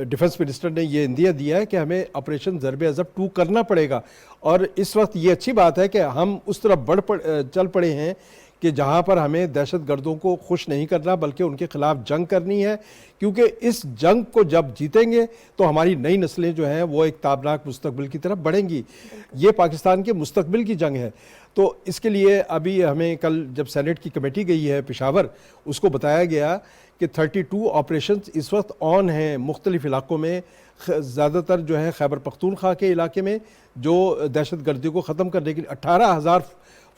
डिफेंस मिनिस्टर ने ये इंदिया दिया है कि हमें ऑपरेशन ज़रब अज़ब 2 करना पड़ेगा। और इस वक्त ये अच्छी बात है कि हम उस तरफ चल पड़े हैं कि जहां पर हमें दहशतगर्दों को खुश नहीं करना बल्कि उनके खिलाफ जंग करनी है, क्योंकि इस जंग को जब जीतेंगे तो हमारी नई नस्लें जो हैं वो एक ताबनाक मुस्तकबिल की तरफ बढ़ेंगी। ये पाकिस्तान के मुस्तकबिल की जंग है। तो इसके लिए अभी हमें कल जब सेनेट की कमेटी गई है पेशावर, उसको बताया गया कि 32 ऑपरेशंस इस वक्त ऑन हैं मुख्तलिफ इलाकों में, ज़्यादातर जो है खैबर पख्तूनख्वा के इलाके में, जो दहशतगर्दी को ख़त्म करने के लिए 18,000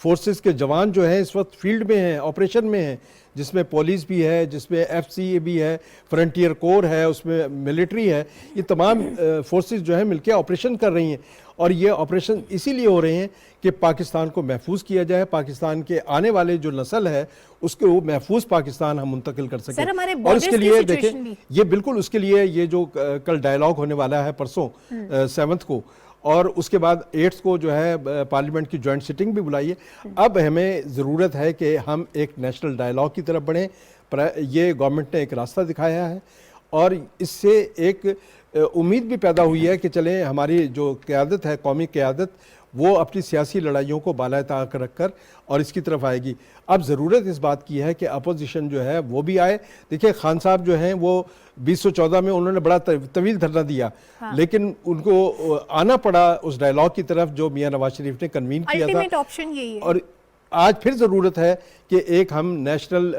फोर्सेस के जवान जो हैं इस वक्त फील्ड में हैं, ऑपरेशन में हैं, जिसमें पुलिस भी है, जिसमें FCA भी है, फ्रंटियर कोर है, उसमें मिलिट्री है। ये तमाम फोर्सेस जो है मिलकर ऑपरेशन कर रही हैं, और ये ऑपरेशन इसीलिए हो रहे हैं कि पाकिस्तान को महफूज किया जाए, पाकिस्तान के आने वाले जो नस्ल है उसको वो महफूज पाकिस्तान हम मुंतकिल कर सकें। और इसके लिए देखें, ये बिल्कुल उसके लिए ये जो कल डायलॉग होने वाला है परसों 7 को, और उसके बाद 8 को जो है पार्लियामेंट की जॉइंट सिटिंग भी बुलाई है। अब हमें ज़रूरत है कि हम एक नेशनल डायलॉग की तरफ बढ़ें। ये गवर्नमेंट ने एक रास्ता दिखाया है, और इससे एक उम्मीद भी पैदा हुई है कि चलें हमारी जो क़यादत है, कौमी क़यादत, वो अपनी सियासी लड़ाइयों को बाला ताक रख कर और इसकी तरफ आएगी। अब ज़रूरत इस बात की है कि अपोजिशन जो है वो भी आए। देखिए खान साहब जो हैं वो 2014 में उन्होंने बड़ा तवील धरना दिया, हाँ। लेकिन उनको आना पड़ा उस डायलॉग की तरफ जो मियां नवाज शरीफ ने कन्वीन किया था। अल्टीमेट ऑप्शन यही है। और आज फिर ज़रूरत है कि एक हम नेशनल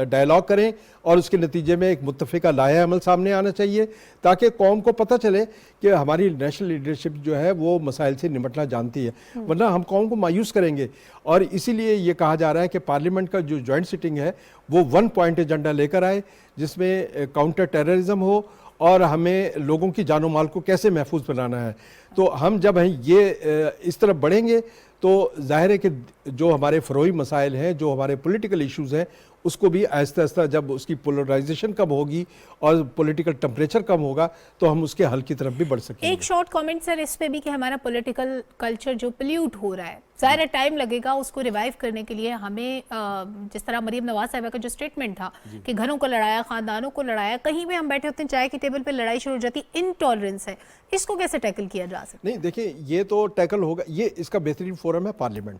डायलॉग करें, और उसके नतीजे में एक मुत्तफ़िका लाया अमल सामने आना चाहिए, ताकि कौम को पता चले कि हमारी नेशनल लीडरशिप जो है वो मसाइल से निपटना जानती है, वरना हम कौम को मायूस करेंगे। और इसीलिए ये कहा जा रहा है कि पार्लियामेंट का जो जॉइंट सिटिंग है वो 1 पॉइंट एजेंडा लेकर आए, जिसमें काउंटर टेररिज्म हो और हमें लोगों की जानो माल को कैसे महफूज बनाना है। तो हम जब ये इस तरफ बढ़ेंगे तो जाहिर है कि जो हमारे फ़रोई मसाइल हैं, जो हमारे पॉलिटिकल इश्यूज़ हैं, उसको भी आहिस्ता आहिस्ता जब उसकी पोलराइजेशन कम होगी और पॉलिटिकल टेम्परेचर कम होगा तो हम उसके हल की तरफ भी बढ़ सकेंगे। एक शॉर्ट कमेंट सर इस पे भी कि हमारा पॉलिटिकल कल्चर जो पोल्यूट हो रहा है, ज़ाहिर टाइम लगेगा उसको रिवाइव करने के लिए। हमें जिस तरह मरीम नवाज साहिबा का जो स्टेटमेंट था कि घरों को लड़ाया, ख़ानदानों को लड़ाया, कहीं भी हम बैठे होते हैं चाय की टेबल पर लड़ाई शुरू हो जाती, इनटॉलरेंस है, इसको कैसे टैकल किया जा सकता है? नहीं देखिए, ये तो टैकल होगा, ये इसका बेहतरीन फोरम है पार्लियामेंट।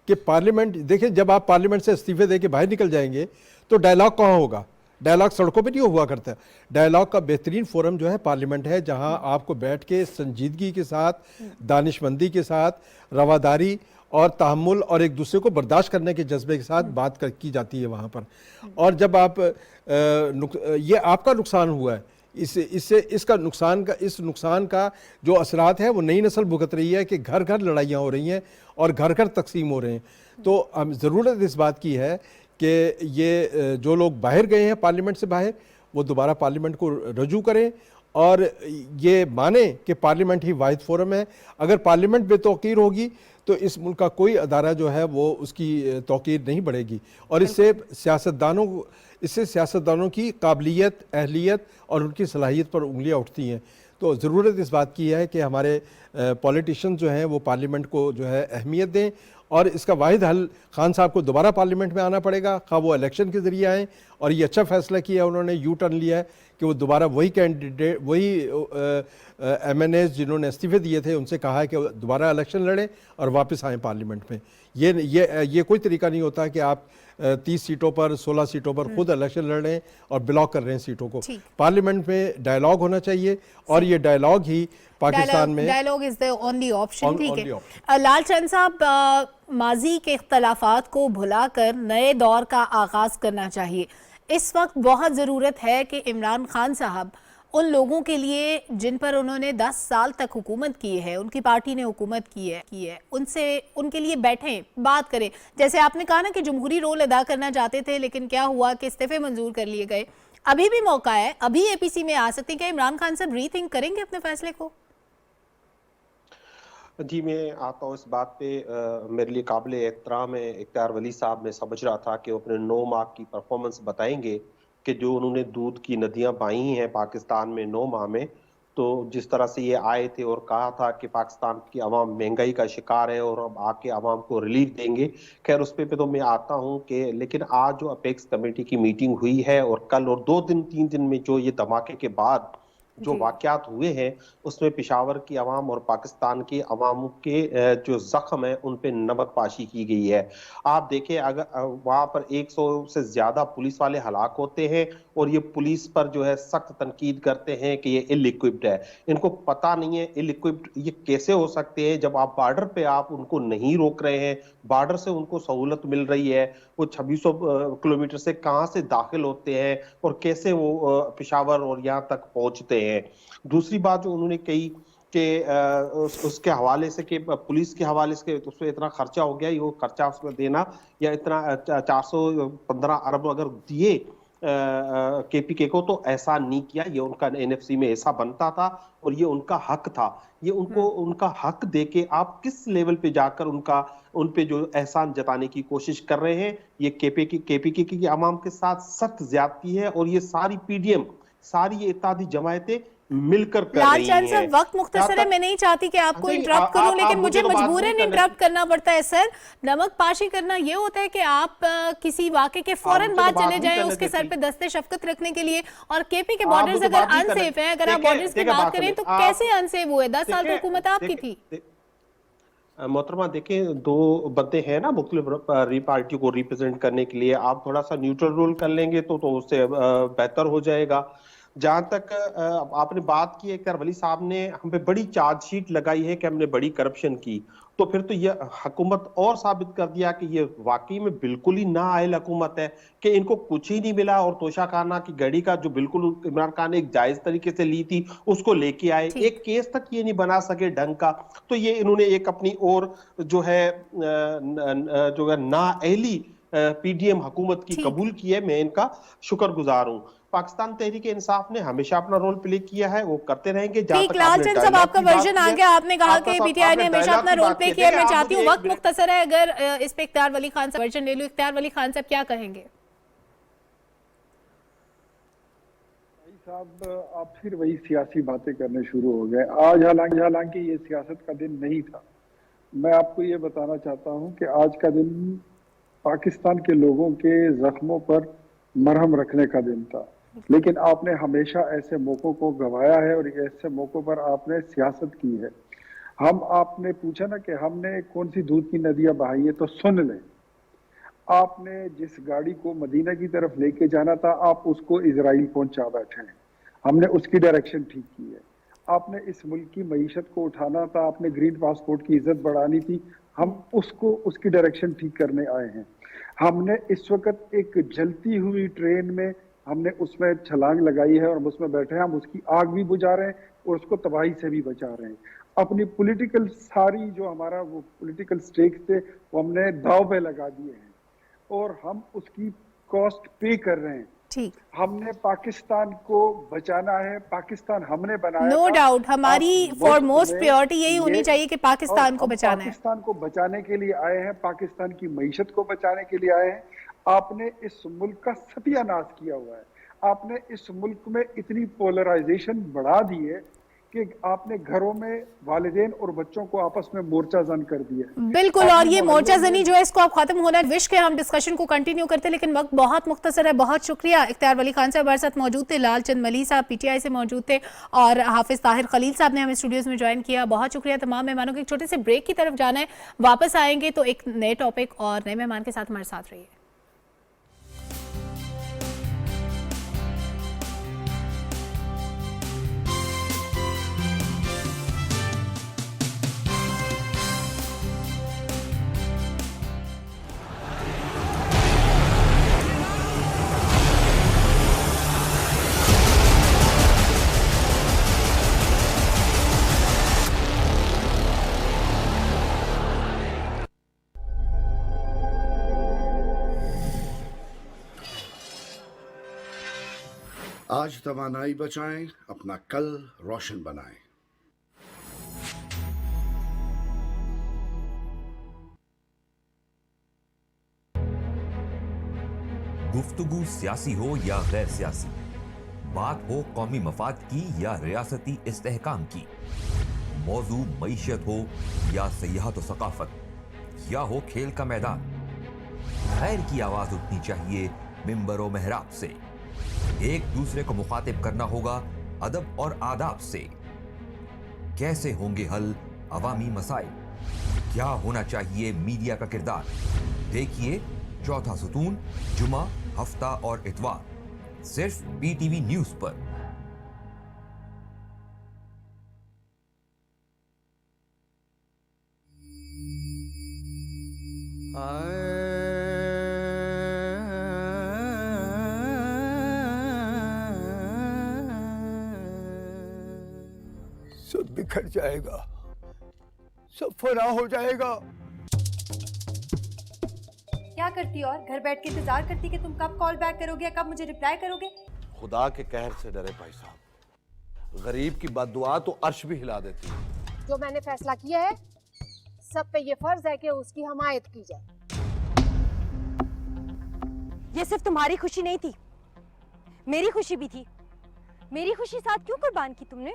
कि पार्लियामेंट, देखिए जब आप पार्लियामेंट से इस्तीफे दे के बाहर निकल जाएंगे तो डायलॉग कहाँ होगा? डायलॉग सड़कों पे नहीं हुआ करता है। डायलॉग का बेहतरीन फोरम जो है पार्लियामेंट है, जहां आपको बैठ के संजीदगी के साथ, दानिशमंदी के साथ, रवादारी और तहम्मुल और एक दूसरे को बर्दाश्त करने के जज्बे के साथ बात की जाती है वहाँ पर। और जब आप ये आपका नुकसान हुआ है, इससे इसका इस नुकसान का जो असरात है वो नई नस्ल भुगत रही है कि घर घर लड़ाइयाँ हो रही हैं और घर घर तकसीम हो रहे हैं। तो ज़रूरत इस बात की है कि ये जो लोग बाहर गए हैं पार्लियामेंट से बाहर, वो दोबारा पार्लियामेंट को रजू करें और ये माने कि पार्लियामेंट ही वाहिद फोरम है। अगर पार्लियामेंट बेतौकीर होगी तो इस मुल्क का कोई अदारा जो है वो उसकी तौकीर नहीं बढ़ेगी, और इससे सियासतदानों की काबिलियत, अहलियत और उनकी सलाहियत पर उंगलियां उठती हैं। तो ज़रूरत इस बात की है कि हमारे पॉलिटिशियन जो हैं वो पार्लियामेंट को जो है अहमियत दें, और इसका वाहिद हल खान साहब को दोबारा पार्लियामेंट में आना पड़ेगा, खा वो इलेक्शन के ज़रिए आएँ। और ये अच्छा फैसला किया उन्होंने, यू टर्न लिया है कि वो दोबारा वही कैंडिडेट, वही MNAs जिन्होंने इस्तीफे दिए थे उनसे कहा है कि दोबारा इलेक्शन लड़ें और वापस आएँ पार्लियामेंट में। ये कोई तरीका नहीं होता कि आप 30 सीटों पर, 16 सीटों पर खुद इलेक्शन लड़ रहे हैं और ब्लॉक कर रहे हैं सीटों को। पार्लियामेंट में डायलॉग होना चाहिए, और ये डायलॉग ही पाकिस्तान में, dialogue is the only option. ठीक है लालचंद साहब, माजी के इख्तलाफात को भुलाकर नए दौर का आगाज करना चाहिए। इस वक्त बहुत ज़रूरत है कि इमरान खान साहब उन लोगों के लिए जिन पर उन्होंने 10 साल तक हुकूमत की है, उनकी पार्टी ने हुकूमत की है, उनसे उनके लिए बैठें, बात करें। जैसे आपने कहा ना कि जमहूरी रोल अदा करना चाहते थे, लेकिन क्या हुआ कि इस्तीफे मंजूर कर लिए गए। अभी भी मौका है, अभी APC में आ सकते हैं। क्या इमरान खान साहब रीथिंक करेंगे अपने फैसले को? जी, मैं आता हूँ इस बात पे। मेरे लिए काबिल एहतराम है इख्तियार वली साहब। मैं समझ रहा था कि वो अपने 9 माह की परफॉर्मेंस बताएंगे कि जो उन्होंने दूध की नदियां बाई हैं पाकिस्तान में 9 माह में, तो जिस तरह से ये आए थे और कहा था कि पाकिस्तान की आवाम महंगाई का शिकार है और अब आके आवाम को रिलीफ देंगे। खैर उस पे तो मैं आता हूँ कि लेकिन आज जो अपेक्स कमेटी की मीटिंग हुई है और कल और 2 दिन 3 दिन में जो ये धमाके के बाद जो वाकयात हुए हैं उसमें पेशावर की अवाम और पाकिस्तान की अवाम के जो जख्म है उन पे नमक पाशी की गई है। आप देखें, अगर वहां पर 100 से ज्यादा पुलिस वाले हलाक होते हैं और ये पुलिस पर जो है सख्त तनकीद करते हैं कि ये इल इक्विप्ड है। इनको पता नहीं है इल इक्विप्ड ये कैसे हो सकते हैं जब आप बॉर्डर पे आप उनको नहीं रोक रहे हैं, बॉर्डर से उनको सहूलत मिल रही है, वो 2600 किलोमीटर से कहां से दाखिल होते हैं और कैसे वो पेशावर और यहाँ तक पहुंचते हैं। दूसरी बात जो उन्होंने कही कि उसके हवाले से कि पुलिस के हवाले से उसमें इतना खर्चा हो गया, वो खर्चा उसमें देना या इतना 415 अरब अगर दिए केपीके को तो ऐसा नहीं किया, ये उनका एनएफसी में ऐसा बनता था और ये उनका हक था। ये उनको उनका हक देके आप किस लेवल पे जाकर उन पे जो एहसान जताने की कोशिश कर रहे हैं, ये केपीके की आवाम के साथ सख्त ज्यादती है और ये सारी पीडीएम, सारी ये इत्तेहादी जमायतें मिलकर कर रही हैं। लालचंद साहब, वक्त मुख्तसर है, मैं नहीं चाहती कि आपको इंटरप्ट करूं, लेकिन मुझे मजबूरन इंटरप्ट करना पड़ता है। सर, नमक पाशी करना ये होता है कि आप किसी वाक़े के फौरन बाद चले जाएं उसके सर पे दस्ते शफकत रखने के लिए, और केपी के बॉर्डर्स अगर अनसेफ है, अगर आप बॉर्डर्स की बात करें तो कैसे अनसेफ हुए? 10 साल की हुकूमत आपकी थी। मोहतरमा देखें, दो बंदे हैं ना मुख्तलिफ पार्टियों को रिप्रेजेंट करने के लिए, आप थोड़ा सा न्यूट्रल रोल कर लेंगे तो उससे बेहतर हो जाएगा। जहां तक आपने बात की, अख्तर वली साहब ने हम पे बड़ी चार्जशीट लगाई है कि हमने बड़ी करप्शन की, तो फिर तो ये हुकूमत और साबित कर दिया कि ये वाकई में बिल्कुल ही नाअहल हुकूमत है कि इनको कुछ ही नहीं मिला और तोशा खाना की घड़ी का जो बिल्कुल इमरान खान ने एक जायज तरीके से ली थी उसको लेके आए, एक केस तक ये नहीं बना सके ढंग का, तो ये इन्होंने एक अपनी और जो है नाअहली पीडीएम हुकूमत की कबूल की है। मैं इनका शुक्रगुजार हूँ। पाकिस्तान तहरीक इंसाफ ने हमेशा अपना रोल प्ले किया है, वो करते रहेंगे। ठीक, लालचंद साहब, आपका वर्जन आ गया। आपने कहा कि पीटीआई ने हमेशा अपना रोल प्ले किया है। मैं चाहती हूँ, वक्त मुख्तसर है, अगर इस पे इख्तियार वली खान साहब वर्जन ले लूं। इख्तियार वली खान साहब क्या कहेंगे? साहब, आप फिर वही सियासी बातें करने शुरू हो गए। आज हालांकि ये सियासत का दिन नहीं था। मैं आपको ये बताना चाहता हूँ कि आज का दिन पाकिस्तान के लोगों के जख्मों पर मरहम रखने का दिन था, लेकिन आपने हमेशा ऐसे मौकों को गंवाया है और ऐसे मौकों पर आपने सियासत की है। आपने पूछा ना कि हमने कौन सी दूध की नदियां बहाई है, तो सुन लें, आपने जिस गाड़ी को मदीना की तरफ लेके जाना था आप उसको इजराइल पहुंचा बैठे हैं। हमने उसकी डायरेक्शन ठीक की है। आपने इस मुल्क की मईशत को उठाना था, आपने ग्रीन पासपोर्ट की इज्जत बढ़ानी थी, हम उसकी डायरेक्शन ठीक करने आए हैं। हमने इस वक्त एक जलती हुई ट्रेन में हमने उसमें छलांग लगाई है और हम उसमें बैठे हैं। हम उसकी आग भी बुझा रहे हैं और उसको तबाही से भी बचा रहे हैं। अपनी पॉलिटिकल सारी जो हमारा वो पॉलिटिकल स्टेक्स थे वो हमने दाव पे लगा दिए हैं और हम उसकी कॉस्ट पे कर रहे हैं। ठीक, हमने पाकिस्तान को बचाना है, पाकिस्तान हमने बनाया। नो डाउट, हमारी फॉरमोस्ट प्रायोरिटी यही होनी चाहिए कि पाकिस्तान को बचाना है। पाकिस्तान को बचाने के लिए आए हैं, पाकिस्तान की मईशत को बचाने के लिए आए हैं। आपने इस मुल्क का सत्यानाश किया हुआ है। आपने इस मुल्क में इतनी पोलराइजेशन बढ़ा दी है कि आपने घरों में वालिदैन और बच्चों को आपस में मोर्चा जन कर दिया। बिल्कुल, और ये मोर्चा जनी जो है इसको अब खत्म होना है। विश के हम डिस्कशन को कंटिन्यू करते हैं, लेकिन वक्त बहुत मुख्तसर है। बहुत शुक्रिया। इख्तियार वली खान साहब हमारे साथ मौजूद थे, लालचंद मली साहब पीटीआई से मौजूद थे, और हाफिज ताहिर खलील साहब ने हमें स्टूडियोज में ज्वाइन किया। बहुत शुक्रिया तमाम मेहमानों के। एक छोटे से ब्रेक की तरफ जाना है, वापस आएंगे तो एक नए टॉपिक और नए मेहमान के साथ हमारे साथ रहिए। आज तवानाई बचाएं, अपना कल रोशन बनाएं। गुफ्तगू सियासी हो या गैर सियासी, बात हो कौमी मफाद की या रियासती इस्तेहकाम की, मौजू मईशत हो या सियाहत व सकाफत, या हो खेल का मैदान, खैर की आवाज उठनी चाहिए मिंबर व मेहराब से। एक दूसरे को मुखातिब करना होगा अदब और आदाब से। कैसे होंगे हल अवामी मसाइल, क्या होना चाहिए मीडिया का किरदार, देखिए चौथा सुतून जुमा, हफ्ता और इतवार सिर्फ PTV न्यूज पर। सब बिखर जाएगा, सब फना हो जाएगा। क्या करती और घर बैठ के इंतजार करती कि तुम कब कॉल बैक करोगे या कब मुझे रिप्लाई करोगे? खुदा के कहर से डरे भाई साहब, गरीब की बद्दुआ तो अर्श भी हिला देती है। जो मैंने फैसला किया है, सब पे ये फर्ज है कि उसकी हमायत की जाए। ये सिर्फ तुम्हारी खुशी नहीं थी, मेरी खुशी भी थी। मेरी खुशी साथ क्यों कुर्बान की तुमने?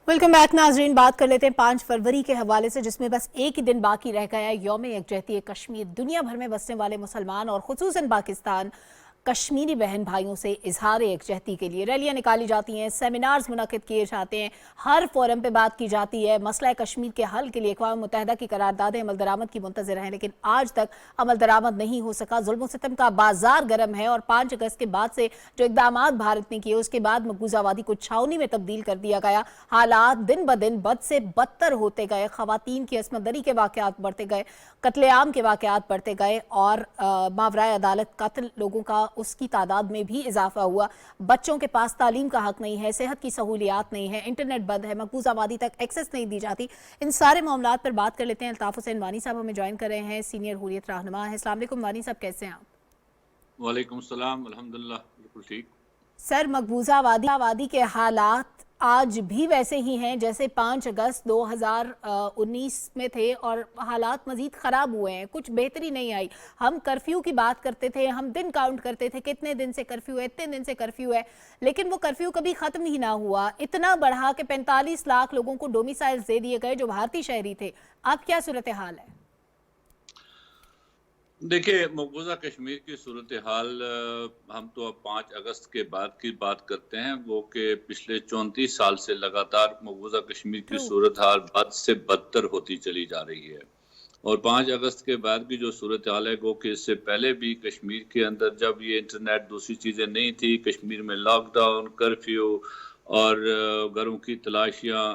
वेलकम बैक नाजरीन। बात कर लेते हैं 5 फरवरी के हवाले से, जिसमें बस एक ही दिन बाकी रह गया है यौम यकजहती कश्मीर। दुनिया भर में बसने वाले मुसलमान और खुसूसन पाकिस्तान कश्मीरी बहन भाइयों से इजहार यकजहती के लिए रैलियां निकाली जाती हैं, सेमिनार्स मुनक़िद किए जाते हैं, हर फोरम पे बात की जाती है। मसला कश्मीर के हल के लिए अक़वाम मुत्तहिदा की करारदादें अमल दरामद की मुंतज़िर हैं, लेकिन आज तक अमल दरामद नहीं हो सका। जुल्म सितम का बाजार गर्म है और 5 अगस्त के बाद से जो इक़दाम भारत ने किए, उसके बाद मकबूजा वादी को छावनी में तब्दील कर दिया गया। हालात दिन ब दिन बद से बदतर होते गए, ख़वातीन की असमत दरी के वाक़यात बढ़ते गए, कत्लेआम के वाक़यात बढ़ते गए और मावराए अदालत कत्ल लोगों का उसकी तादाद में भी इजाफा हुआ। बच्चों के पास तालीम का हक नहीं है, सेहत की सहूलियात नहीं है, इंटरनेट बंद है, मकबूजा वादी तक एक्सेस नहीं दी जाती। इन सारे मामलात पर बात कर लेते हैं। अल्ताफ हुसैन वानी साहब हमें ज्वाइन कर रहे हैं, सीनियर हुर्रियत रहनुमा है। अस्सलाम वालेकुम वानी साहब, कैसे हैं आप? वालेकुम सलाम, अल्हम्दुलिल्लाह बिल्कुल ठीक। सर, मकबूजा वादी के हालात आज भी वैसे ही हैं जैसे 5 अगस्त 2019 में थे और हालात मजीद ख़राब हुए हैं, कुछ बेहतरी नहीं आई। हम कर्फ्यू की बात करते थे, हम दिन काउंट करते थे, कितने दिन से कर्फ्यू है, इतने दिन से कर्फ्यू है, लेकिन वो कर्फ्यू कभी ख़त्म ही ना हुआ। इतना बढ़ा कि 45 लाख लोगों को डोमिसाइल्स दे दिए गए जो भारतीय शहरी थे। अब क्या सूरत हाल है? देखिए, मकबूजा कश्मीर की सूरत हाल, हम तो अब 5 अगस्त के बाद की बात करते हैं, वो कि पिछले 34 साल से लगातार मकबूजा कश्मीर की सूरत हाल बद से बदतर होती चली जा रही है। और 5 अगस्त के बाद की जो सूरत हाल है, वो कि इससे पहले भी कश्मीर के अंदर जब ये इंटरनेट दूसरी चीज़ें नहीं थी, कश्मीर में लॉकडाउन, कर्फ्यू और घरों की तलाशियाँ,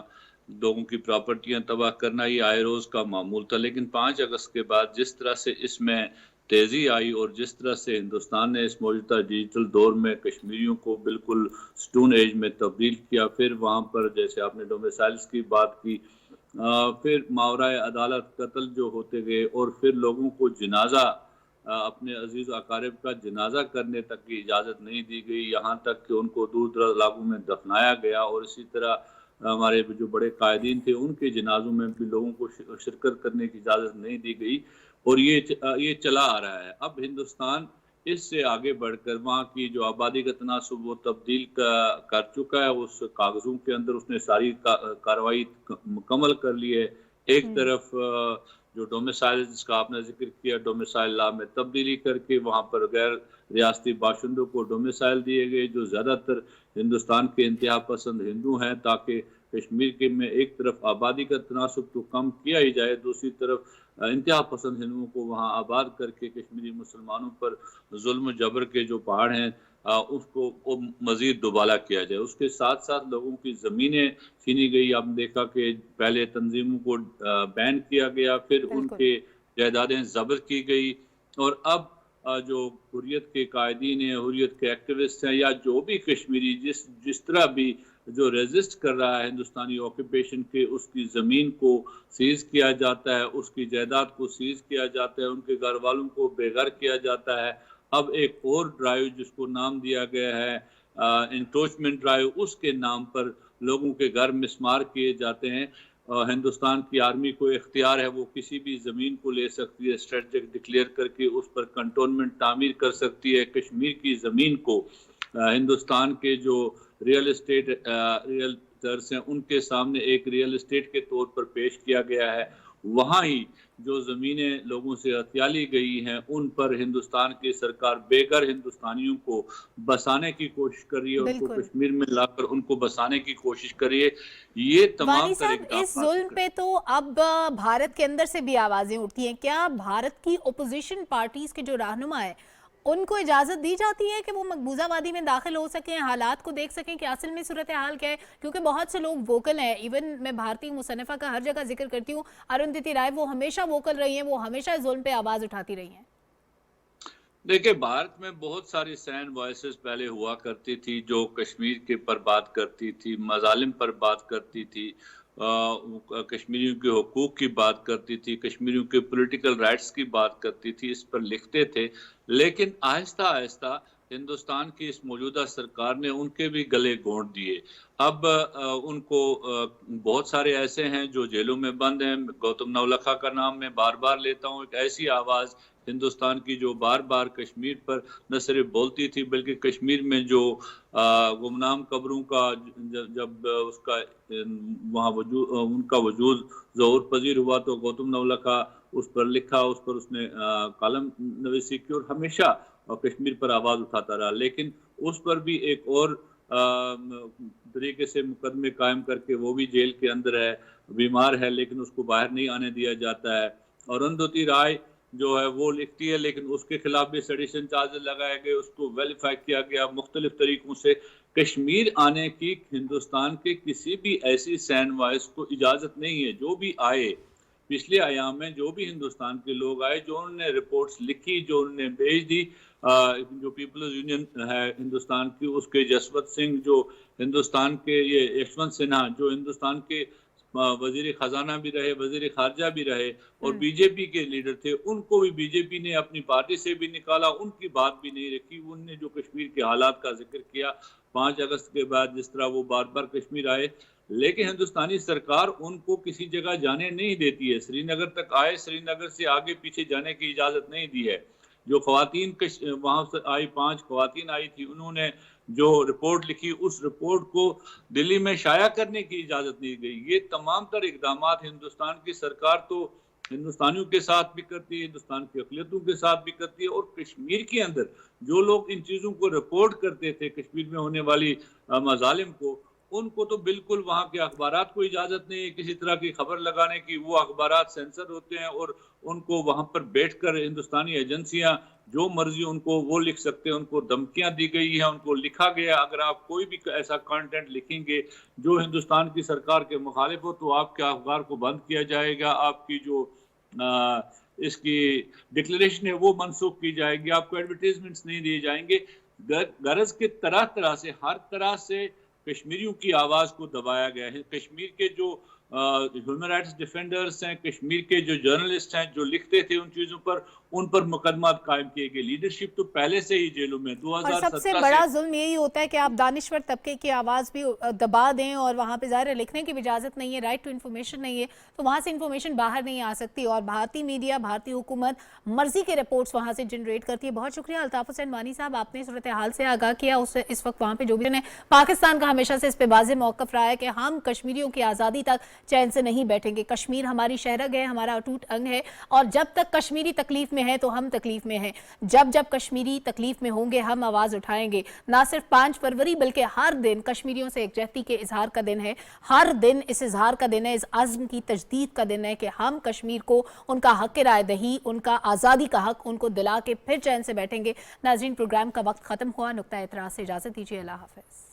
लोगों की प्रॉपर्टियां तबाह करना, ये आए रोज़ का मामूल था। लेकिन 5 अगस्त के बाद जिस तरह से इसमें तेज़ी आई और जिस तरह से हिंदुस्तान ने इस मौजूदा डिजिटल दौर में कश्मीरियों को बिल्कुल स्टोन एज में तब्दील किया, फिर वहाँ पर जैसे आपने डोमिसाइल्स की बात की, फिर मावराए अदालत कत्ल जो होते गए और फिर लोगों को जनाजा, अपने अजीज़ अकारिब का जनाजा करने तक की इजाज़त नहीं दी गई, यहाँ तक कि उनको दूर दराज इलाकों में दफनाया गया। और इसी तरह हमारे जो बड़े कायदीन थे उनके जनाजों में भी लोगों को शिरकत करने की इजाज़त नहीं दी गई और ये चला आ रहा है। अब हिंदुस्तान इससे आगे बढ़कर वहाँ की जो आबादी का तनासुब वो तब्दील कर चुका है। उस कागज़ों के अंदर उसने सारी कार्रवाई मुकम्मल कर ली है। एक तरफ जो डोमिसाइल जिसका आपने जिक्र किया, डोमिसाइल लॉ में तब्दीली करके वहाँ पर गैर रियासती बाशिंदों को डोमिसाइल दिए गए जो ज़्यादातर हिंदुस्तान के इंतहा पसंद हिंदू हैं, ताकि कश्मीर के में एक तरफ आबादी का तनासुब तो कम किया ही जाए, दूसरी तरफ इंतहा पसंद हिंदुओं को वहाँ आबाद करके कश्मीरी मुसलमानों पर जुल्म जबर के जो पहाड़ हैं उसको मजीद दोबाला किया जाए। उसके साथ साथ लोगों की ज़मीनें छीनी गई। आपने देखा कि पहले तंजीमों को बैन किया गया, फिर उनके जायदादें जब्त की गई और अब जो हुर्रियत के कायदीन हैं, हुर्रियत के एक्टिविस्ट हैं या जो भी कश्मीरी जिस तरह भी जो रेजिस्ट कर रहा है हिंदुस्तानी ऑक्यूपेशन के, उसकी ज़मीन को सीज किया जाता है, उसकी जायदाद को सीज किया जाता है, उनके घर वालों को बेघर किया जाता है अब एक और ड्राइव जिसको नाम दिया गया है इंक्रोचमेंट ड्राइव, उसके नाम पर लोगों के घर मिसमार किए जाते हैं। हिंदुस्तान की आर्मी को इख्तियार है, वो किसी भी ज़मीन को ले सकती है, स्ट्रेटेजिक डिक्लेयर करके उस पर कंटोनमेंट तामीर कर सकती है। कश्मीर की ज़मीन को हिंदुस्तान के जो रियल रियल्टर्स हैं उनके सामने एक रियल एस्टेट के तौर पर पेश किया गया है। वहाँ ही जो ज़मीनें लोगों से हथिया ली गई हैं उन पर हिंदुस्तान की सरकार बेघर हिंदुस्तानियों को बसाने की कोशिश कर रही है, उनको कश्मीर में लाकर उनको बसाने की कोशिश कर रही है। ये तमाम इस जुल्म पे तो अब भारत के अंदर से भी आवाजें उठती हैं। क्या भारत की ओपोजिशन पार्टीज के जो रहनुमा है उनको इजाजत दी जाती है कि वो मकबूजा वादी में दाखिल हो सकें, हालात को देख सकें कि असल में सूरत हाल क्या है? क्योंकि बहुत से लोग वोकल हैं, इवन मैं भारतीय मुसन्निफा का हर जगह जिक्र करती हूँ, अरुंधति राय, वो हमेशा वोकल रही हैं, वो हमेशा इस जुल्म पे आवाज उठाती रही हैं। देखिए, भारत में बहुत सारी सैन वॉइसेस पहले हुआ करती थी जो कश्मीर के पर बात करती थी, मजालिम पर बात करती थी, कश्मीरियों के हुकूक की बात करती थी, कश्मीरियों के पॉलिटिकल राइट्स की बात करती थी, इस पर लिखते थे। लेकिन आहिस्ता आहिस्ता हिंदुस्तान की इस मौजूदा सरकार ने उनके भी गले घोंट दिए। अब उनको बहुत सारे ऐसे हैं जो जेलों में बंद हैं। गौतम नवलखा का नाम मैं बार बार लेता हूँ, एक ऐसी आवाज़ हिंदुस्तान की जो बार बार कश्मीर पर न सिर्फ बोलती थी बल्कि कश्मीर में जो गुमनाम कब्रों का जब उसका वहाँ उनका वजूद ज़हूर पजीर हुआ तो गौतम नवलखा उस पर लिखा, उस पर उसने कलम नवीसी की और हमेशा कश्मीर पर आवाज़ उठाता रहा। लेकिन उस पर भी एक और तरीके से मुकदमे कायम करके वो भी जेल के अंदर है, बीमार है, लेकिन उसको बाहर नहीं आने दिया जाता है। और अरुंधति राय जो है वो लिखती है, लेकिन उसके खिलाफ भी सेडिशन चार्जेस लगाए गए, उसको वेरीफाई किया गया मुख्तलिफ तरीकों से। कश्मीर आने की हिंदुस्तान के किसी भी ऐसी सैन वॉइस को इजाज़त नहीं है। जो भी आए पिछले आयाम में, जो भी हिंदुस्तान के लोग आए, जो उन्होंने रिपोर्ट्स लिखी, जो उन्होंने भेज दी, जो पीपल्स यूनियन है हिंदुस्तान की, उसके जसवंत सिंह, जो हिंदुस्तान के ये यशवंत सिन्हा जो हिंदुस्तान के वजीर खजाना भी रहे, वजीर खारजा भी रहे और बीजेपी के लीडर थे, उनको भी बीजेपी ने अपनी पार्टी से भी निकाला, उनकी बात भी नहीं रखी। उनने जो कश्मीर के हालात का जिक्र किया 5 अगस्त के बाद, जिस तरह वो बार बार कश्मीर आए, लेकिन हिंदुस्तानी सरकार उनको किसी जगह जाने नहीं देती है। श्रीनगर तक आए, श्रीनगर से आगे पीछे जाने की इजाज़त नहीं दी है। जो ख्वातीन वहाँ से आई, 5 ख्वातीन आई थी, उन्होंने जो रिपोर्ट लिखी उस रिपोर्ट को दिल्ली में शाया करने की इजाज़त नहीं गई। ये तमाम तर इकदाम हिंदुस्तान की सरकार तो हिंदुस्तानियों के साथ भी करती है, हिंदुस्तान की अक़लियतों के साथ भी करती है। और कश्मीर के अंदर जो लोग इन चीज़ों को रिपोर्ट करते थे, कश्मीर में होने वाली मजालिम को, उनको तो बिल्कुल वहाँ के अखबारात को इजाज़त नहीं है किसी तरह की खबर लगाने की। वो अखबारात सेंसर होते हैं और उनको वहाँ पर बैठकर हिंदुस्तानी एजेंसियाँ जो मर्जी उनको वो लिख सकते हैं। उनको धमकियाँ दी गई हैं, उनको लिखा गया अगर आप कोई भी ऐसा कंटेंट लिखेंगे जो हिंदुस्तान की सरकार के मुखालिफ हो तो आपके अखबार को बंद किया जाएगा, आपकी जो इसकी डिक्लेरेशन है वो मनसूख की जाएगी, आपको एडवर्टीजमेंट्स नहीं दिए जाएंगे। गरज के तरह तरह से, हर तरह से कश्मीरियों की आवाज़ को दबाया गया है। कश्मीर के जो ह्यूमन राइट्स डिफेंडर्स हैं, कश्मीर के जो जर्नलिस्ट हैं जो लिखते थे उन चीज़ों पर, उन पर मुकदमा कायम किए गए। लीडरशिप तो पहले से ही जेलों में 2017 और सबसे बड़ा जुल्म यही होता है कि आप दानिश्वर तबके की आवाज़ भी दबा दें और वहाँ पे ज़ाहिर लिखने की भी इजाज़त नहीं है, राइट टू इन्फॉर्मेशन नहीं है, तो वहाँ से इन्फॉर्मेशन बाहर नहीं आ सकती और भारतीय मीडिया, भारतीय हुकूमत मर्जी के रिपोर्ट्स वहाँ से जनरेट करती है। बहुत शुक्रिया अल्ताफ हुसैन वानी साहब, आपने सूरत हाल से आगाह किया। उससे इस वक्त वहाँ पे जो भी पाकिस्तान का हमेशा से इस पर वाज़ेह मौक़िफ़ रहा है कि हम कश्मीरियों की आज़ादी तक चैन से नहीं बैठेंगे। कश्मीर हमारी शहरग है, हमारा अटूट अंग है और जब तक कश्मीरी तकलीफ में है तो हम तकलीफ में हैं। जब जब कश्मीरी तकलीफ में होंगे हम आवाज़ उठाएंगे। ना सिर्फ 5 फरवरी बल्कि हर दिन कश्मीरियों से एकजहती के इजहार का दिन है। हर दिन इस इजहार का दिन है, इस अज़्म की तजदीद का दिन है कि हम कश्मीर को उनका हक राय दही, उनका आज़ादी का हक उनको दिला के फिर चैन से बैठेंगे। नाज़रीन, प्रोग्राम का वक्त ख़त्म हुआ। नुक्ता एतराज़ से इजाज़त दीजिए। अल्लाह हाफ़िज़।